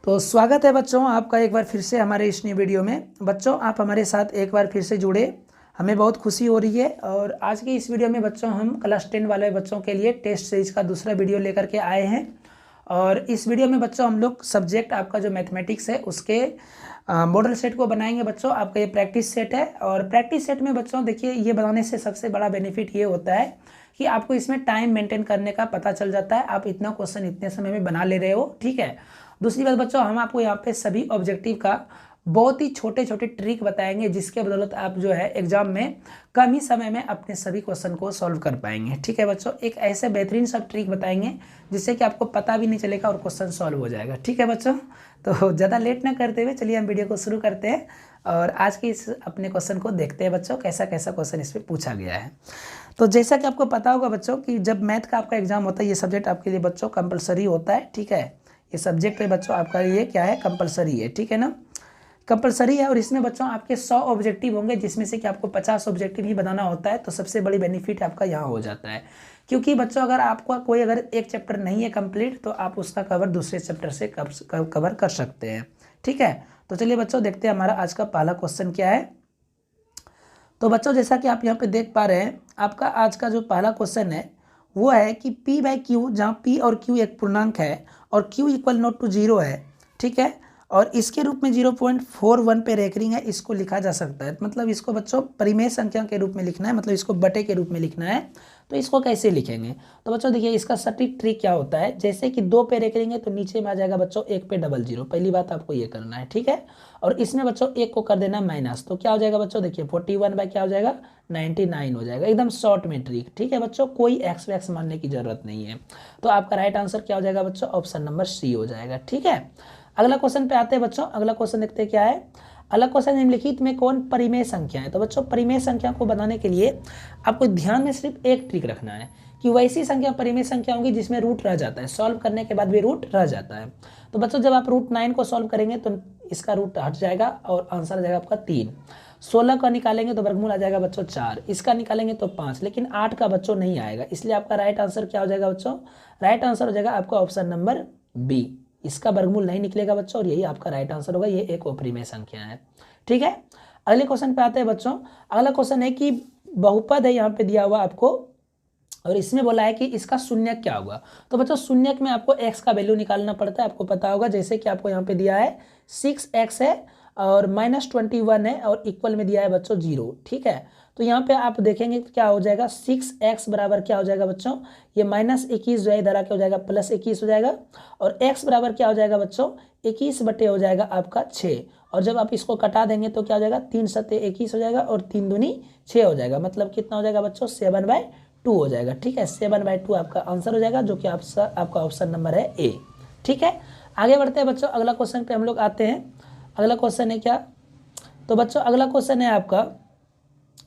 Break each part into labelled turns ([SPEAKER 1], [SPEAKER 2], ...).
[SPEAKER 1] तो स्वागत है बच्चों आपका एक बार फिर से हमारे इस न्यू वीडियो में। बच्चों आप हमारे साथ एक बार फिर से जुड़े, हमें बहुत खुशी हो रही है। और आज की इस वीडियो में बच्चों हम क्लास 10 वाले बच्चों के लिए टेस्ट सीरीज का दूसरा वीडियो लेकर के आए हैं। और इस वीडियो में बच्चों हम लोग सब्जेक्ट आपका जो मैथमेटिक्स है उसके मॉडल सेट को बनाएंगे। बच्चों आपका ये प्रैक्टिस सेट है और प्रैक्टिस सेट में बच्चों देखिए ये बनाने से सबसे बड़ा बेनिफिट ये होता है कि आपको इसमें टाइम मेंटेन करने का पता चल जाता है। आप इतना क्वेश्चन इतने समय में बना ले रहे हो, ठीक है। दूसरी बात बच्चों, हम आपको यहाँ पे सभी ऑब्जेक्टिव का बहुत ही छोटे छोटे ट्रिक बताएंगे जिसके बदौलत आप जो है एग्जाम में कम ही समय में अपने सभी क्वेश्चन को सॉल्व कर पाएंगे, ठीक है बच्चों। एक ऐसे बेहतरीन सा ट्रिक बताएंगे जिससे कि आपको पता भी नहीं चलेगा और क्वेश्चन सॉल्व हो जाएगा, ठीक है बच्चों। तो ज़्यादा लेट ना करते हुए चलिए हम वीडियो को शुरू करते हैं और आज के इस अपने क्वेश्चन को देखते हैं बच्चों, कैसा कैसा क्वेश्चन इस पर पूछा गया है। तो जैसा कि आपको पता होगा बच्चों कि जब मैथ का आपका एग्जाम होता है, ये सब्जेक्ट आपके लिए बच्चों कंपलसरी होता है, ठीक है। ये सब्जेक्ट है बच्चों आपका ये क्या है, कंपलसरी है, ठीक है ना, कंपलसरी है। और इसमें बच्चों आपके 100 ऑब्जेक्टिव होंगे जिसमें से कि आपको 50 ऑब्जेक्टिव ही बनाना होता है। तो सबसे बड़ी बेनिफिट आपका यहाँ हो जाता है, क्योंकि बच्चों अगर आपका कोई अगर एक चैप्टर नहीं है कंप्लीट तो आप उसका कवर दूसरे चैप्टर से कवर कर सकते हैं, ठीक है। तो चलिए बच्चों देखते हैं हमारा आज का पहला क्वेश्चन क्या है। तो बच्चों जैसा कि आप यहाँ पे देख पा रहे हैं, आपका आज का जो पहला क्वेश्चन है वो है कि P बाई क्यू, जहाँ P और Q एक पूर्णांक है और Q इक्वल नॉट टू 0 है, ठीक है। और इसके रूप में 0.41 पे रेकरिंग है, इसको लिखा जा सकता है। मतलब इसको बच्चों परिमेय संख्या के रूप में लिखना है, मतलब इसको बटे के रूप में लिखना है। तो इसको कैसे लिखेंगे, तो बच्चों देखिए इसका सटीक ट्रिक क्या होता है। जैसे कि 2 पे रेकरिंग है तो नीचे में आ जाएगा बच्चों 1 पे डबल 0, पहली बात आपको ये करना है, ठीक है। और इसमें बच्चों 1 को कर देना माइनस, तो क्या हो जाएगा बच्चों, देखिए 41 बाय क्या हो जाएगा 99 हो जाएगा। एकदम शॉर्ट में ट्रिक, ठीक है बच्चों, कोई एक्स वैक्स मानने की जरूरत नहीं है। तो आपका राइट आंसर क्या हो जाएगा बच्चों, ऑप्शन नंबर सी हो जाएगा, ठीक है। अगला क्वेश्चन पे आते हैं बच्चों। अगला क्वेश्चन देखते हैं क्या है। अगला क्वेश्चन निम्नलिखित में कौन परिमेय संख्या है। तो बच्चों परिमेय संख्या को बनाने के लिए आपको ध्यान में सिर्फ एक ट्रिक रखना है कि वैसी संख्या परिमेय संख्या होंगी जिसमें रूट रह जाता है, सॉल्व करने के बाद भी रूट रह जाता है। तो बच्चों जब आप रूट 9 को सॉल्व करेंगे तो इसका रूट हट जाएगा और आंसर आ जाएगा आपका 3। 16 का निकालेंगे तो वर्गमूल आ जाएगा बच्चों 4, इसका निकालेंगे तो 5, लेकिन 8 का बच्चों नहीं आएगा। इसलिए आपका राइट आंसर क्या हो जाएगा बच्चों, राइट आंसर हो जाएगा आपका ऑप्शन नंबर बी। इसका वर्गमूल नहीं निकलेगा बच्चों और यही आपका राइट आंसर होगा। ये एक अपरिमेय संख्या है, ठीक है। अगले क्वेश्चन पे आते हैं बच्चों। अगला क्वेश्चन है कि बहुपद है यहाँ पे दिया हुआ आपको और इसमें बोला है कि इसका शून्यक क्या होगा। तो बच्चों शून्यक में आपको x का वैल्यू निकालना पड़ता है, आपको पता होगा। जैसे कि आपको यहाँ पे दिया है 6x है और -21 है और इक्वल में दिया है बच्चों 0, ठीक है। तो यहाँ पे आप देखेंगे तो क्या हो जाएगा, 6x बराबर क्या हो जाएगा बच्चों, ये -21 जो है इधर आके हो जाएगा +21 हो जाएगा। और x बराबर क्या हो जाएगा बच्चों, 21 बटे हो जाएगा आपका 6। और जब आप इसको कटा देंगे तो क्या हो जाएगा, 3 सत्ते 21 हो जाएगा और 3 दूनी 6 हो जाएगा। मतलब कितना हो जाएगा बच्चों, 7/2 हो जाएगा, ठीक है। 7/2 आपका आंसर हो जाएगा, जो कि आपका ऑप्शन नंबर है ए, ठीक है। आगे बढ़ते हैं बच्चों, अगला क्वेश्चन पे हम लोग आते हैं। अगला क्वेश्चन है क्या, तो बच्चों अगला क्वेश्चन है आपका,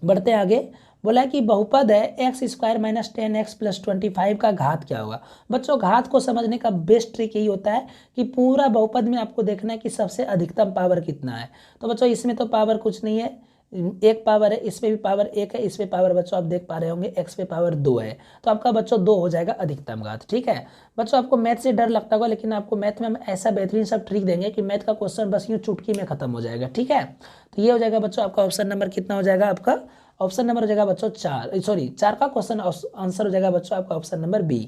[SPEAKER 1] बढ़ते हैं आगे। बोला है कि बहुपद है x² - 10x + 25 का घात क्या होगा। बच्चों घात को समझने का बेस्ट ट्रिक यही होता है कि पूरा बहुपद में आपको देखना है कि सबसे अधिकतम पावर कितना है। तो बच्चों इसमें तो पावर कुछ नहीं है, एक पावर है, इसमें भी पावर 1 है, इसमें पावर बच्चों आप देख पा रहे होंगे x पे पावर 2 है। तो आपका बच्चों 2 हो जाएगा अधिकतम घात, ठीक है। बच्चों आपको मैथ से डर लगता होगा, लेकिन आपको मैथ में हम ऐसा बेहतरीन सब ट्रिक देंगे कि मैथ का क्वेश्चन बस यूँ चुटकी में खत्म हो जाएगा, ठीक है। तो ये हो जाएगा बच्चों आपका ऑप्शन नंबर कितना हो जाएगा, आपका ऑप्शन नंबर हो जाएगा बच्चों 4 का क्वेश्चन आंसर हो जाएगा बच्चों आपका ऑप्शन नंबर बी।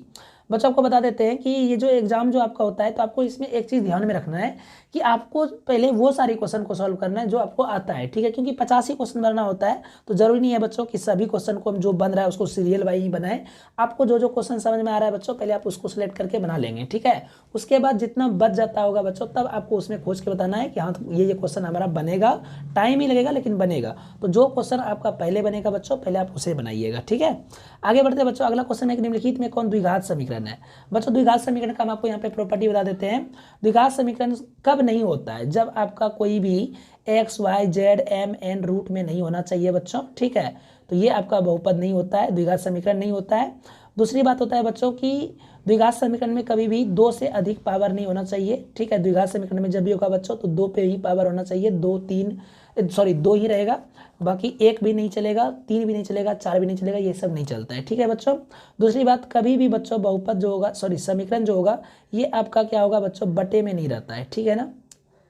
[SPEAKER 1] बच्चों आपको बता देते हैं कि ये जो एग्जाम जो आपका होता है तो आपको इसमें एक चीज़ ध्यान में रखना है कि आपको पहले वो सारे क्वेश्चन को सॉल्व करना है जो आपको आता है, ठीक है। क्योंकि 50 ही क्वेश्चन बनाना होता है तो जरूरी नहीं है बच्चों कि सभी क्वेश्चन को हम जो बन रहा है उसको सीरियल वाइज ही बनाएं। आपको जो जो क्वेश्चन समझ में आ रहा है बच्चों पहले आप उसको सिलेक्ट करके बना लेंगे, ठीक है। उसके बाद जितना बच जाता होगा बच्चों तब आपको उसमें खोज के बताना है कि हाँ ये क्वेश्चन हमारा बनेगा, टाइम ही लगेगा लेकिन बनेगा। तो जो क्वेश्चन आपका पहले बनेगा बच्चों पहले आप उसे बनाइएगा, ठीक है। आगे बढ़ते बच्चों, अगला क्वेश्चन है कि निम्नलिखित में कौन द्विघात समीकरण है। बच्चों द्विघात समीकरण का हम आपको यहाँ पे प्रॉपर्टी बता देते हैं। द्विघात समीकरण कब नहीं होता है, जब आपका कोई भी x y z m n root में नहीं होना चाहिए बच्चों, ठीक है। तो ये आपका बहुपद नहीं होता है, द्विघात समीकरण नहीं होता है। दूसरी बात होता है बच्चों कि द्विघात समीकरण में कभी भी 2 से अधिक पावर नहीं होना चाहिए, ठीक है। द्विघात समीकरण में जब भी होगा बच्चों तो 2 पे ही पावर होना चाहिए, 2 3 पे सॉरी 2 ही रहेगा, बाकी 1 भी नहीं चलेगा, 3 भी नहीं चलेगा, 4 भी नहीं चलेगा, ये सब नहीं चलता है। ठीक है बच्चों। दूसरी बात, कभी भी बच्चों बहुपद जो होगा सॉरी समीकरण जो होगा ये आपका क्या होगा बच्चों, बटे में नहीं रहता है। ठीक है ना,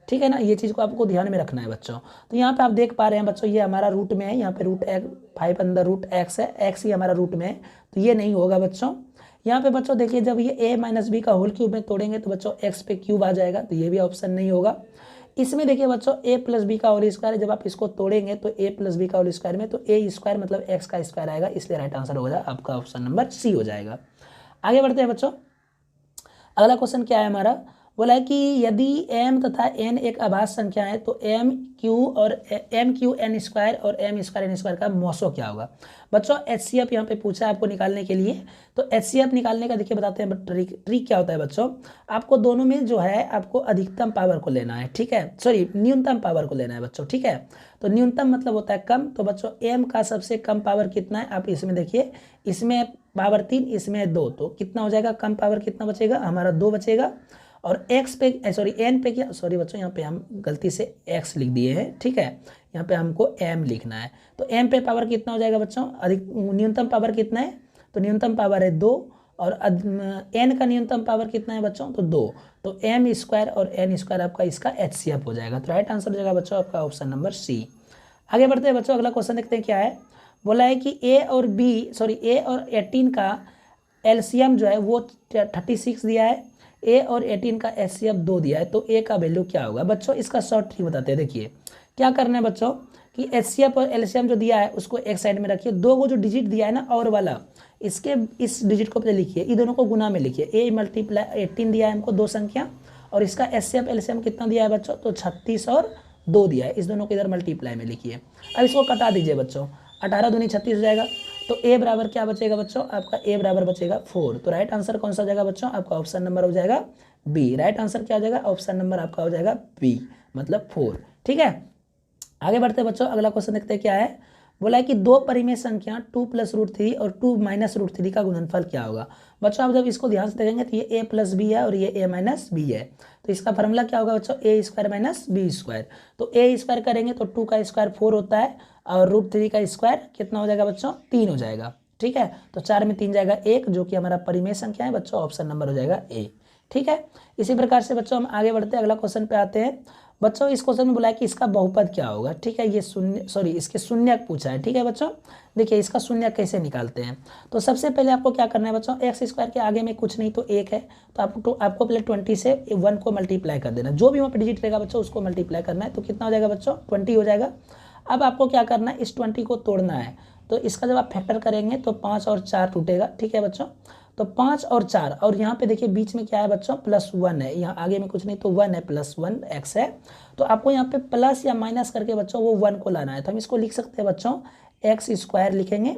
[SPEAKER 1] ठीक है ना, ये चीज़ को आपको ध्यान में रखना है बच्चों। तो यहाँ पे आप देख पा रहे हैं बच्चों, ये हमारा रूट में है, यहाँ पे रूट एक्स 5 अंदर रूट एक्स है, एक्स ही हमारा रूट में है, तो ये नहीं होगा बच्चों। यहाँ पे बच्चों देखिए, जब ये a माइनस बी का होल क्यूब में तोड़ेंगे तो बच्चों x पे क्यूब आ जाएगा, तो ये भी ऑप्शन नहीं होगा। इसमें देखिए बच्चों a प्लस बी का होल स्क्वायर है, जब आप इसको तोड़ेंगे तो a प्लस बी का होल स्क्वायर में तो a स्क्वायर मतलब x का स्क्वायर आएगा, इसलिए राइट आंसर होगा आपका ऑप्शन नंबर सी हो जाएगा। आगे बढ़ते हैं बच्चों। अगला क्वेश्चन क्या है हमारा, बोला है कि यदि m तथा n एक अभाज्य संख्या है तो m q n स्क्वायर और m स्क्वायर n स्क्वायर का मौसो क्या होगा। बच्चों HCF यहाँ पे पूछा है आपको निकालने के लिए, तो HCF निकालने का देखिए बताते हैं ट्रिक क्या होता है बच्चों। आपको दोनों में जो है आपको अधिकतम पावर को लेना है, ठीक है, सॉरी न्यूनतम पावर को लेना है बच्चों। ठीक है, तो न्यूनतम मतलब होता है कम, तो बच्चों m का सबसे कम पावर कितना है, आप इसमें देखिए, इसमें पावर 3, इसमें 2, तो कितना हो जाएगा, कम पावर कितना बचेगा हमारा 2 बचेगा। और x पे सॉरी n पे क्या, सॉरी बच्चों यहाँ पे हम गलती से x लिख दिए हैं, ठीक है, यहाँ पे हमको m लिखना है। तो m पे पावर कितना हो जाएगा बच्चों, अधिक न्यूनतम पावर कितना है, तो न्यूनतम पावर है 2, और n का न्यूनतम पावर कितना है बच्चों, तो 2, तो m स्क्वायर और n स्क्वायर आपका इसका HCF हो जाएगा। तो राइट आंसर हो जाएगा बच्चों आपका ऑप्शन नंबर सी। आगे बढ़ते हैं बच्चों, अगला क्वेश्चन देखते हैं क्या है। बोला है कि a और 18 का एलसीएम जो है वो 36 दिया है, a और 18 का HCF 2 दिया है, तो a का वैल्यू क्या होगा। बच्चों इसका शॉर्ट ट्रिक बताते हैं। देखिए क्या करना है बच्चों कि HCF और LCM जो दिया है उसको एक साइड में रखिए, 2 को जो डिजिट दिया है ना और वाला, इसके इस डिजिट को पहले लिखिए, इन दोनों को गुना में लिखिए, a मल्टीप्लाई 18 दिया है हमको 2 संख्या, और इसका HCF LCM कितना दिया है बच्चों, तो 36 और 2 दिया है, इस दोनों को इधर मल्टीप्लाई में लिखिए। अब इसको कटा दीजिए बच्चों, 18 दूनी 36 हो जाएगा, तो a बराबर क्या बचेगा बच्चों, आपका a बराबर बचेगा 4। तो राइट आंसर कौन सा हो जाएगा बच्चों, आपका ऑप्शन नंबर हो जाएगा बी। राइट आंसर क्या हो जाएगा, ऑप्शन नंबर आपका हो जाएगा बी, मतलब 4। ठीक है, आगे बढ़ते हैं बच्चों, अगला क्वेश्चन देखते हैं क्या है। बोला है कि 2 परिमेय संख्या 2 + √3 और 2 - √3 का गुणनफल क्या होगा। बच्चों आप जब इसको ध्यान से देखेंगे तो ये a + b है और ये a - b है, तो इसका फॉर्मूला क्या होगा बच्चों, a² - b²। तो a² करेंगे तो 2 का स्क्वायर 4 होता है, और √3 का स्क्वायर कितना हो जाएगा बच्चों, 3 हो जाएगा। ठीक है, तो 4 में 3 जाएगा 1, जो कि हमारा परिमेय संख्या है बच्चों, ऑप्शन नंबर हो जाएगा ए। ठीक है, इसी प्रकार से बच्चों हम आगे बढ़ते हैं, अगला क्वेश्चन पे आते हैं। बच्चों इस क्वेश्चन में बोला है कि इसका बहुपद क्या होगा। ठीक है, ये शून्य सॉरी इसके शून्यक पूछा है। ठीक है बच्चों, देखिए इसका शून्यक कैसे निकालते हैं। तो सबसे पहले आपको क्या करना है बच्चों, x² के आगे में कुछ नहीं तो 1 है, तो आपको पहले 20 से 1 को मल्टीप्लाई कर देना, जो भी वहाँ पर डिजिट रहेगा बच्चों उसको मल्टीप्लाई करना है, तो कितना हो जाएगा बच्चों, 20 हो जाएगा। अब आपको क्या करना है, इस 20 को तोड़ना है, तो इसका जब आप फैक्टर करेंगे तो 5 और 4 टूटेगा। ठीक है बच्चों, तो 5 और 4, और यहाँ पे देखिए बीच में क्या है बच्चों, +1 है, यहाँ आगे में कुछ नहीं तो 1 है, +1 x है, तो आपको यहाँ पे प्लस या माइनस करके बच्चों वो 1 को लाना है। तो हम इसको लिख सकते हैं बच्चों, x² लिखेंगे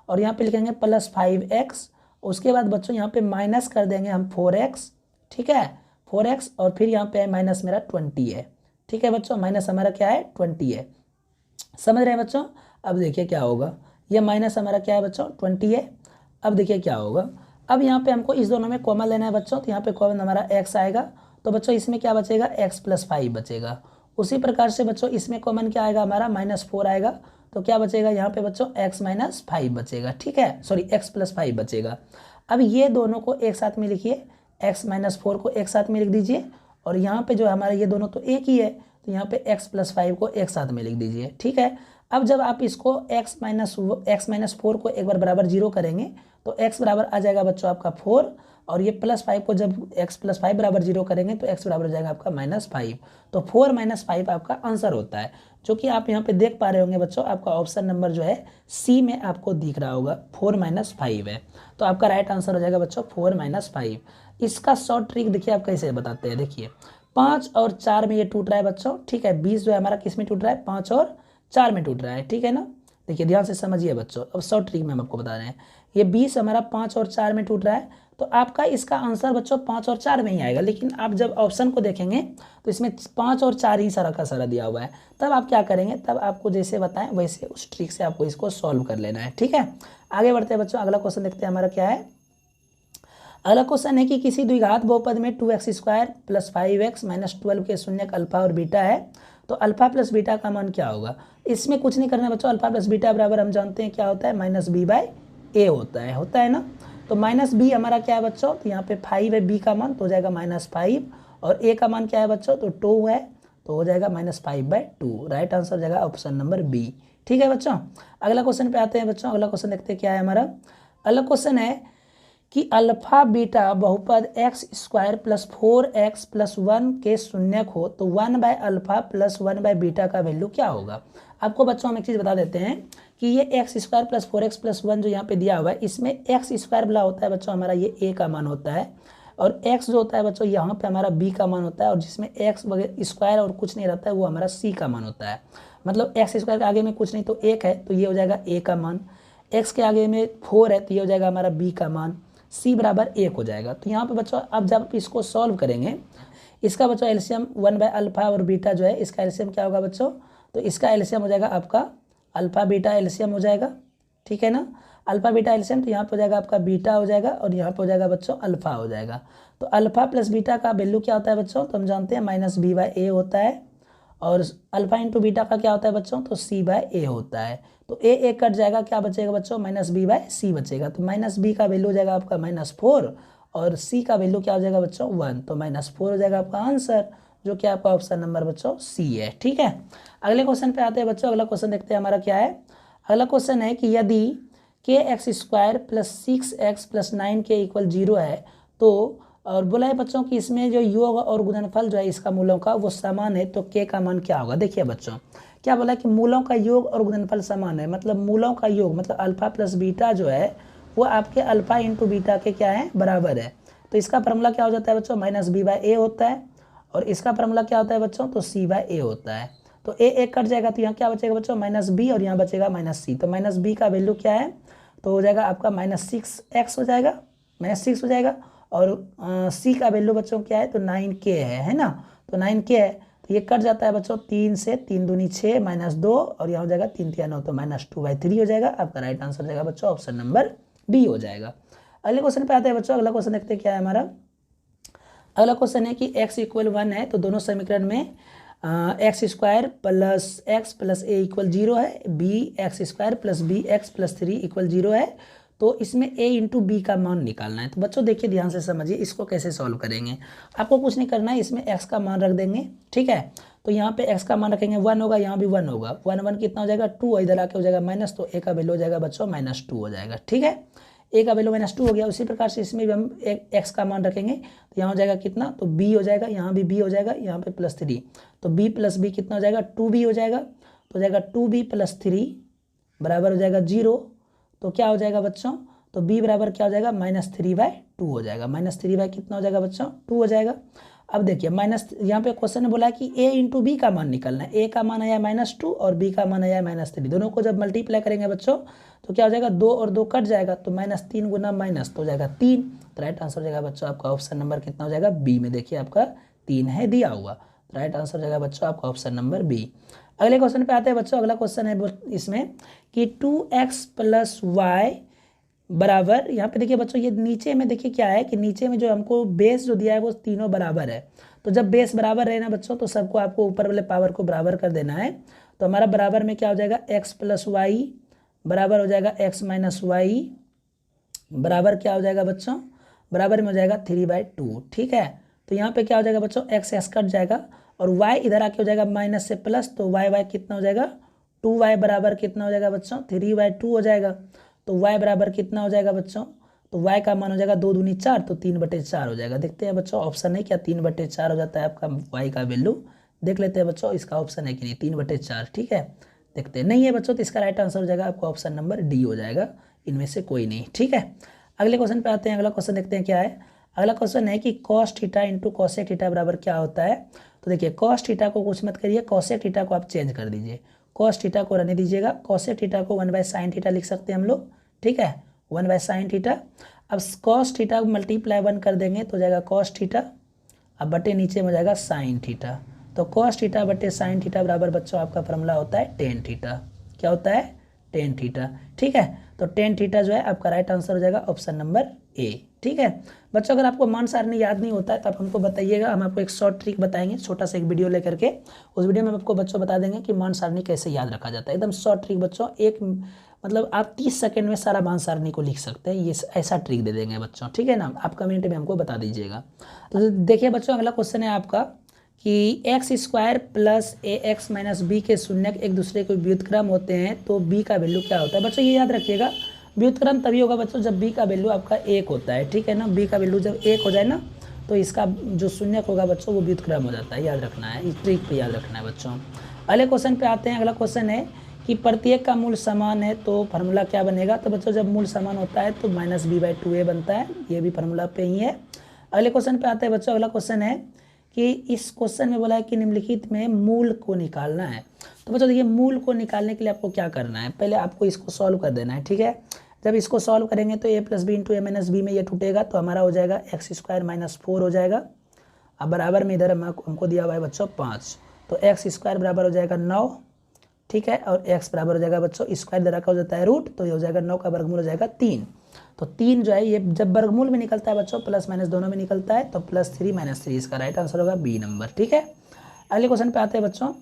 [SPEAKER 1] और यहाँ पे लिखेंगे +5x, उसके बाद बच्चों यहाँ पे माइनस कर देंगे हम 4x। ठीक है, 4x, और फिर यहाँ पे माइनस मेरा 20 है। ठीक है बच्चों, माइनस हमारा क्या है, 20 है। समझ रहे हैं बच्चों। अब देखिए क्या होगा, ये माइनस हमारा क्या है बच्चों, 20 है। अब देखिए क्या होगा, अब यहाँ पे हमको इस दोनों में कॉमन लेना है बच्चों, तो यहाँ पे कॉमन हमारा x आएगा, तो बच्चों इसमें क्या बचेगा, x + 5 बचेगा। उसी प्रकार से बच्चों इसमें कॉमन क्या आएगा हमारा, -4 आएगा, तो क्या बचेगा यहाँ पे बच्चों, x - 5 बचेगा। ठीक है, सॉरी x + 5 बचेगा। अब ये दोनों को एक साथ में लिखिए, x - 4 को एक साथ में लिख दीजिए, और यहाँ पे जो हमारा ये दोनों तो एक ही है, तो यहाँ पे x + 5 को एक साथ में लिख दीजिए। ठीक है, अब जब आप इसको x - 4 को एक बार बराबर 0 करेंगे तो x बराबर आ जाएगा बच्चों आपका 4, और ये +5 को जब x + 5 बराबर 0 करेंगे तो x बराबर हो जाएगा आपका -5। तो 4 - 5 आपका आंसर होता है, जो कि आप यहाँ पे देख पा रहे होंगे बच्चों, आपका ऑप्शन नंबर जो है सी में आपको दिख रहा होगा, 4 - 5 है। तो आपका राइट आंसर हो जाएगा बच्चों 4 - 5। इसका शॉर्ट ट्रिक देखिए आप कैसे बताते हैं। देखिए 5 और 4 में ये टूट रहा है बच्चों। ठीक है, 20 जो है हमारा किस में टूट रहा है, 5 और 4 में टूट रहा है। ठीक है ना, देखिए ध्यान से समझिए बच्चों, अब शॉर्ट ट्रिक में हम आपको बता रहे हैं, ये 20 हमारा 5 और 4 में टूट रहा है, तो आपका इसका आंसर बच्चों 5 और 4 में ही आएगा। लेकिन आप जब ऑप्शन को देखेंगे तो इसमें 5 और 4 ही सारा का सारा दिया हुआ है, तब आप क्या करेंगे, तब आपको जैसे बताएं वैसे उस ट्रिक से आपको इसको सॉल्व कर लेना है। ठीक है, आगे बढ़ते हैं बच्चों, अगला क्वेश्चन देखते हैं हमारा क्या है। अगला क्वेश्चन है कि किसी द्विघात बहुपद में 2x² + 5x - 12 के शून्यक अल्फा और बीटा है, तो अल्फा प्लस बीटा का मान क्या होगा, इसमें कुछ नहीं करना बच्चों, अल्फा प्लस बीटा बराबर हम जानते हैं क्या होता है, माइनस बी बाय ए होता है ना। तो माइनस बी हमारा क्या है बच्चों, तो यहाँ पे 5 है बी का मान, तो हो जाएगा -5, और ए का मान क्या है बच्चों, तो 2 है, तो हो जाएगा -5/2। राइट आंसर हो जाएगा ऑप्शन नंबर बी। ठीक है बच्चों, अगला क्वेश्चन पे आते हैं बच्चों। अगला क्वेश्चन देखते हैं क्या है हमारा। अगला क्वेश्चन है कि अल्फा बीटा बहुपद x² + 4x + 1 के शून्यक हो तो 1/α + 1/बीटा का वैल्यू क्या होगा। आपको बच्चों हम एक चीज़ बता देते हैं कि ये x² + 4x + 1 जो यहाँ पे दिया हुआ है, इसमें x² वाला होता है बच्चों हमारा ये a का मान होता है, और x जो होता है बच्चों यहाँ पे हमारा b का मान होता है, और जिसमें x वगैरह स्क्वायर और कुछ नहीं रहता है वो हमारा c का मान होता है। मतलब x² के आगे में कुछ नहीं तो 1 है, तो ये हो जाएगा a का मान, x के आगे में 4 है तो ये हो जाएगा हमारा b का मान, c बराबर 1 हो जाएगा। तो यहाँ पे बच्चों अब जब इसको सॉल्व करेंगे, इसका बच्चों एलसीएम 1/α और बीटा जो है इसका एलसीएम क्या होगा बच्चों, तो इसका एलसीएम हो जाएगा आपका अल्फा बीटा एलसीएम हो जाएगा। ठीक है ना, अल्फा बीटा एलसीएम, तो यहाँ पे हो जाएगा आपका बीटा हो जाएगा, और यहाँ पे हो जाएगा बच्चों अल्फा हो जाएगा। तो अल्फा प्लस बीटा का वैल्यू क्या होता है बच्चों, तो हम जानते हैं -b/a होता है, और अल्फा इंटू बीटा का क्या होता है बच्चों, तो c/a होता है। तो a कट जाएगा, क्या बचेगा बच्चों, -b/c बचेगा। तो -b का वैल्यू हो जाएगा आपका -4, और c का वैल्यू क्या हो जाएगा बच्चों 1, तो -4 हो जाएगा आपका आंसर, जो कि आपका ऑप्शन नंबर बच्चों सी है। ठीक है, अगले क्वेश्चन पे आते हैं बच्चों। अगला क्वेश्चन देखते हैं हमारा क्या है। अगला क्वेश्चन है कि यदि kx² + 6x + 9 के = 0 है तो, और बोला है बच्चों कि इसमें जो योग और गुणनफल जो है इसका मूलों का वो समान है, तो k का मान क्या होगा। देखिए बच्चों क्या बोला कि मूलों का योग और गुणनफल समान है, मतलब मूलों का योग मतलब अल्फा प्लस बीटा जो है वो आपके अल्फा इंटू बीटा के क्या है, बराबर है। तो इसका फॉर्मूला क्या हो जाता है बच्चों, -b/a होता है, और इसका फॉर्मूला क्या होता है बच्चों, तो c/a होता है। तो a कट जाएगा तो यहाँ क्या बचेगा बच्चों, -b, और यहाँ बचेगा -c। तो -b का वैल्यू क्या है, तो हो जाएगा आपका -6x हो जाएगा, -6 हो जाएगा, और c का वैल्यू बच्चों क्या है, तो 9k है ना। तो 9k है, तो ये कट जाता है बच्चों 3 से, 3 दूनी 6, -2, और यहाँ हो जाएगा 3 3 9, तो -2/3 हो जाएगा। आपका राइट आंसर हो जाएगा बच्चों ऑप्शन नंबर बी हो जाएगा। अगले क्वेश्चन पे आते हैं बच्चों। अगला क्वेश्चन देखते हैं क्या है हमारा। अगला क्वेश्चन है कि x = 1 है, तो दोनों समीकरण में x² + x + a = 0 है, bx² + bx + 3 = 0 है, तो इसमें a इंटू बी का मान निकालना है। तो बच्चों देखिए ध्यान से समझिए इसको कैसे सॉल्व करेंगे। आपको कुछ नहीं करना है, इसमें x का मान रख देंगे। ठीक है, तो यहाँ पे x का मान रखेंगे 1 होगा, यहाँ भी 1 होगा, 1 1 कितना हो जाएगा 2, इधर आके हो जाएगा माइनस, तो a का वैल्यू हो जाएगा बच्चों -2 हो जाएगा। ठीक है, a का वैल्यू -2 हो गया। उसी प्रकार से इसमें भी हम एक x का मान रखेंगे, तो यहाँ हो जाएगा कितना, तो b हो जाएगा, यहाँ भी b हो जाएगा, यहाँ पे +3, तो b + b कितना हो जाएगा 2b हो जाएगा, तो हो जाएगा 2b + 3 बराबर हो जाएगा 0। तो क्या हो जाएगा बच्चों, तो b बराबर क्या हो जाएगा -3/2 हो जाएगा, -3 कितना हो जाएगा बच्चों 2 हो जाएगा। अब देखिए माइनस, यहाँ पे क्वेश्चन ने बोला है कि a इंटू बी का मान निकालना है। a का मान आया -2 और b का मान आया -3, दोनों को जब मल्टीप्लाई करेंगे बच्चों तो क्या हो जाएगा 2 और 2 कट जाएगा, तो -3 गुना माइनस तो हो जाएगा 3। तो राइट आंसर हो जाएगा बच्चों आपका ऑप्शन नंबर कितना हो जाएगा बी में, देखिए आपका 3 है दिया हुआ। तो राइट आंसर हो जाएगा बच्चों आपका ऑप्शन नंबर बी। अगले क्वेश्चन पे आते हैं बच्चों। अगला क्वेश्चन है इसमें कि 2x + y बराबर, यहाँ पे देखिए बच्चों ये नीचे में देखिए क्या है कि नीचे में जो हमको बेस जो दिया है वो तीनों बराबर है। तो जब बेस बराबर रहे ना बच्चों तो सबको आपको ऊपर वाले पावर को बराबर कर देना है। तो हमारा बराबर में क्या हो जाएगा x + y बराबर हो जाएगा x - y बराबर क्या हो जाएगा बच्चों, बराबर में हो जाएगा 3/2। ठीक है, तो यहाँ पे क्या हो जाएगा बच्चों x कट जाएगा और y इधर आके हो जाएगा माइनस से प्लस, तो y कितना हो जाएगा 2y बराबर कितना हो जाएगा बच्चों 3/2 हो जाएगा। तो y बराबर कितना हो जाएगा बच्चों, तो y का मान हो जाएगा 2 दूनी 4, तो 3/4 हो जाएगा। देखते हैं बच्चों ऑप्शन है क्या 3/4 हो जाता है आपका y का वैल्यू, देख लेते हैं बच्चों इसका ऑप्शन है कि नहीं 3/4। ठीक है, देखते हैं नहीं है बच्चों, तो इसका राइट आंसर हो जाएगा आपका ऑप्शन नंबर डी हो जाएगा, इनमें से कोई नहीं। ठीक है, अगले क्वेश्चन पे आते हैं। अगला क्वेश्चन देखते हैं क्या है। अगला क्वेश्चन है कि cos theta into cosec theta बराबर क्या होता है। तो देखिए cos थीटा को कुछ मत करिए, cosec थीटा को आप चेंज कर दीजिए, cos थीटा को रहने दीजिएगा, cosec थीटा को 1/sin थीटा लिख सकते हैं हम लोग। ठीक है, 1/sin थीटा। अब cos थीटा को मल्टीप्लाई 1 कर देंगे तो हो जाएगा cos थीटा, अब बटे नीचे में हो जाएगा sin थीटा। तो cos थीटा बटे sin थीटा बराबर बच्चों आपका फॉर्मूला होता है tan थीटा। क्या होता है tan थीटा। ठीक है, तो tan थीटा जो है आपका राइट आंसर हो जाएगा ऑप्शन नंबर ए। ठीक है बच्चों, अगर आपको मान सारणी याद नहीं होता है तो आप हमको बताइएगा, हम आपको एक शॉर्ट ट्रिक बताएंगे, छोटा सा एक वीडियो लेकर के। उस वीडियो में हम आपको बच्चों बता देंगे कि मान सारणी कैसे याद रखा जाता है, एकदम शॉर्ट ट्रिक बच्चों। एक मतलब आप 30 सेकंड में सारा मान सारणी को लिख सकते हैं, ये ऐसा ट्रिक दे देंगे बच्चों, ठीक है ना। आप कमेंट में हमको बता दीजिएगा। तो देखिए बच्चों, अगला क्वेश्चन है आपका कि एक्स स्क्वायर प्लस ए एक्स माइनस बी के शून्यक एक दूसरे के व्युत्क्रम होते हैं तो बी का वैल्यू क्या होता है। बच्चों ये याद रखिएगा, व्युत्क्रम तभी होगा बच्चों जब बी का वैल्यू आपका 1 होता है, ठीक है ना। बी का वैल्यू जब 1 हो जाए ना तो इसका जो शून्यक होगा बच्चों वो व्युत्क्रम हो जाता है, याद रखना है, इस ट्रिक पे याद रखना है बच्चों। अगले क्वेश्चन पे आते हैं। अगला क्वेश्चन है कि प्रत्येक का मूल समान है तो फार्मूला क्या बनेगा। तो बच्चों जब मूल समान होता है तो -b/2a बनता है, ये भी फार्मूला पे ही है। अगले क्वेश्चन पे आते हैं बच्चों। अगला क्वेश्चन है कि इस क्वेश्चन में बोला है कि निम्नलिखित में मूल को निकालना है। तो बच्चों देखिए, मूल को निकालने के लिए आपको क्या करना है, पहले आपको इसको सॉल्व कर देना है, ठीक है। जब इसको सॉल्व करेंगे तो a + b × a - b में ये टूटेगा तो हमारा हो जाएगा x² - 4 हो जाएगा। अब बराबर में इधर हमको दिया हुआ है बच्चों 5, तो x² बराबर हो जाएगा 9, ठीक है। और x बराबर हो जाएगा बच्चों स्क्वायर द्वारा का हो जाता है रूट, तो ये हो जाएगा 9 का वर्गमूल हो जाएगा 3। तो 3 जो है ये जब वर्गमूल में निकलता है बच्चों प्लस माइनस दोनों में निकलता है तो +3 - 3 इसका राइट आंसर होगा बी नंबर, ठीक है। अगले क्वेश्चन पे आते हैं बच्चों।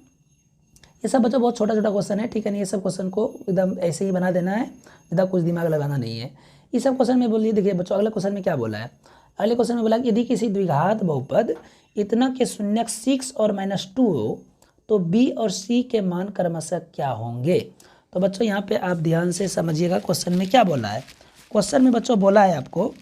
[SPEAKER 1] ये सब बच्चों बहुत छोटा छोटा क्वेश्चन है, ठीक है। ये सब क्वेश्चन को एकदम ऐसे ही बना देना है, ज़्यादा कुछ दिमाग लगाना नहीं है। ये सब क्वेश्चन में बोलिए, देखिए बच्चों अगले क्वेश्चन में क्या बोला है। अगले क्वेश्चन में बोला कि यदि किसी द्विघात बहुपद इतना के शून्यक 6 और -2 हो तो b और c के मान क्रमशः क्या होंगे। तो बच्चों यहाँ पे आप ध्यान से समझिएगा क्वेश्चन में क्या बोला है। क्वेश्चन में बच्चों बोला है आपको,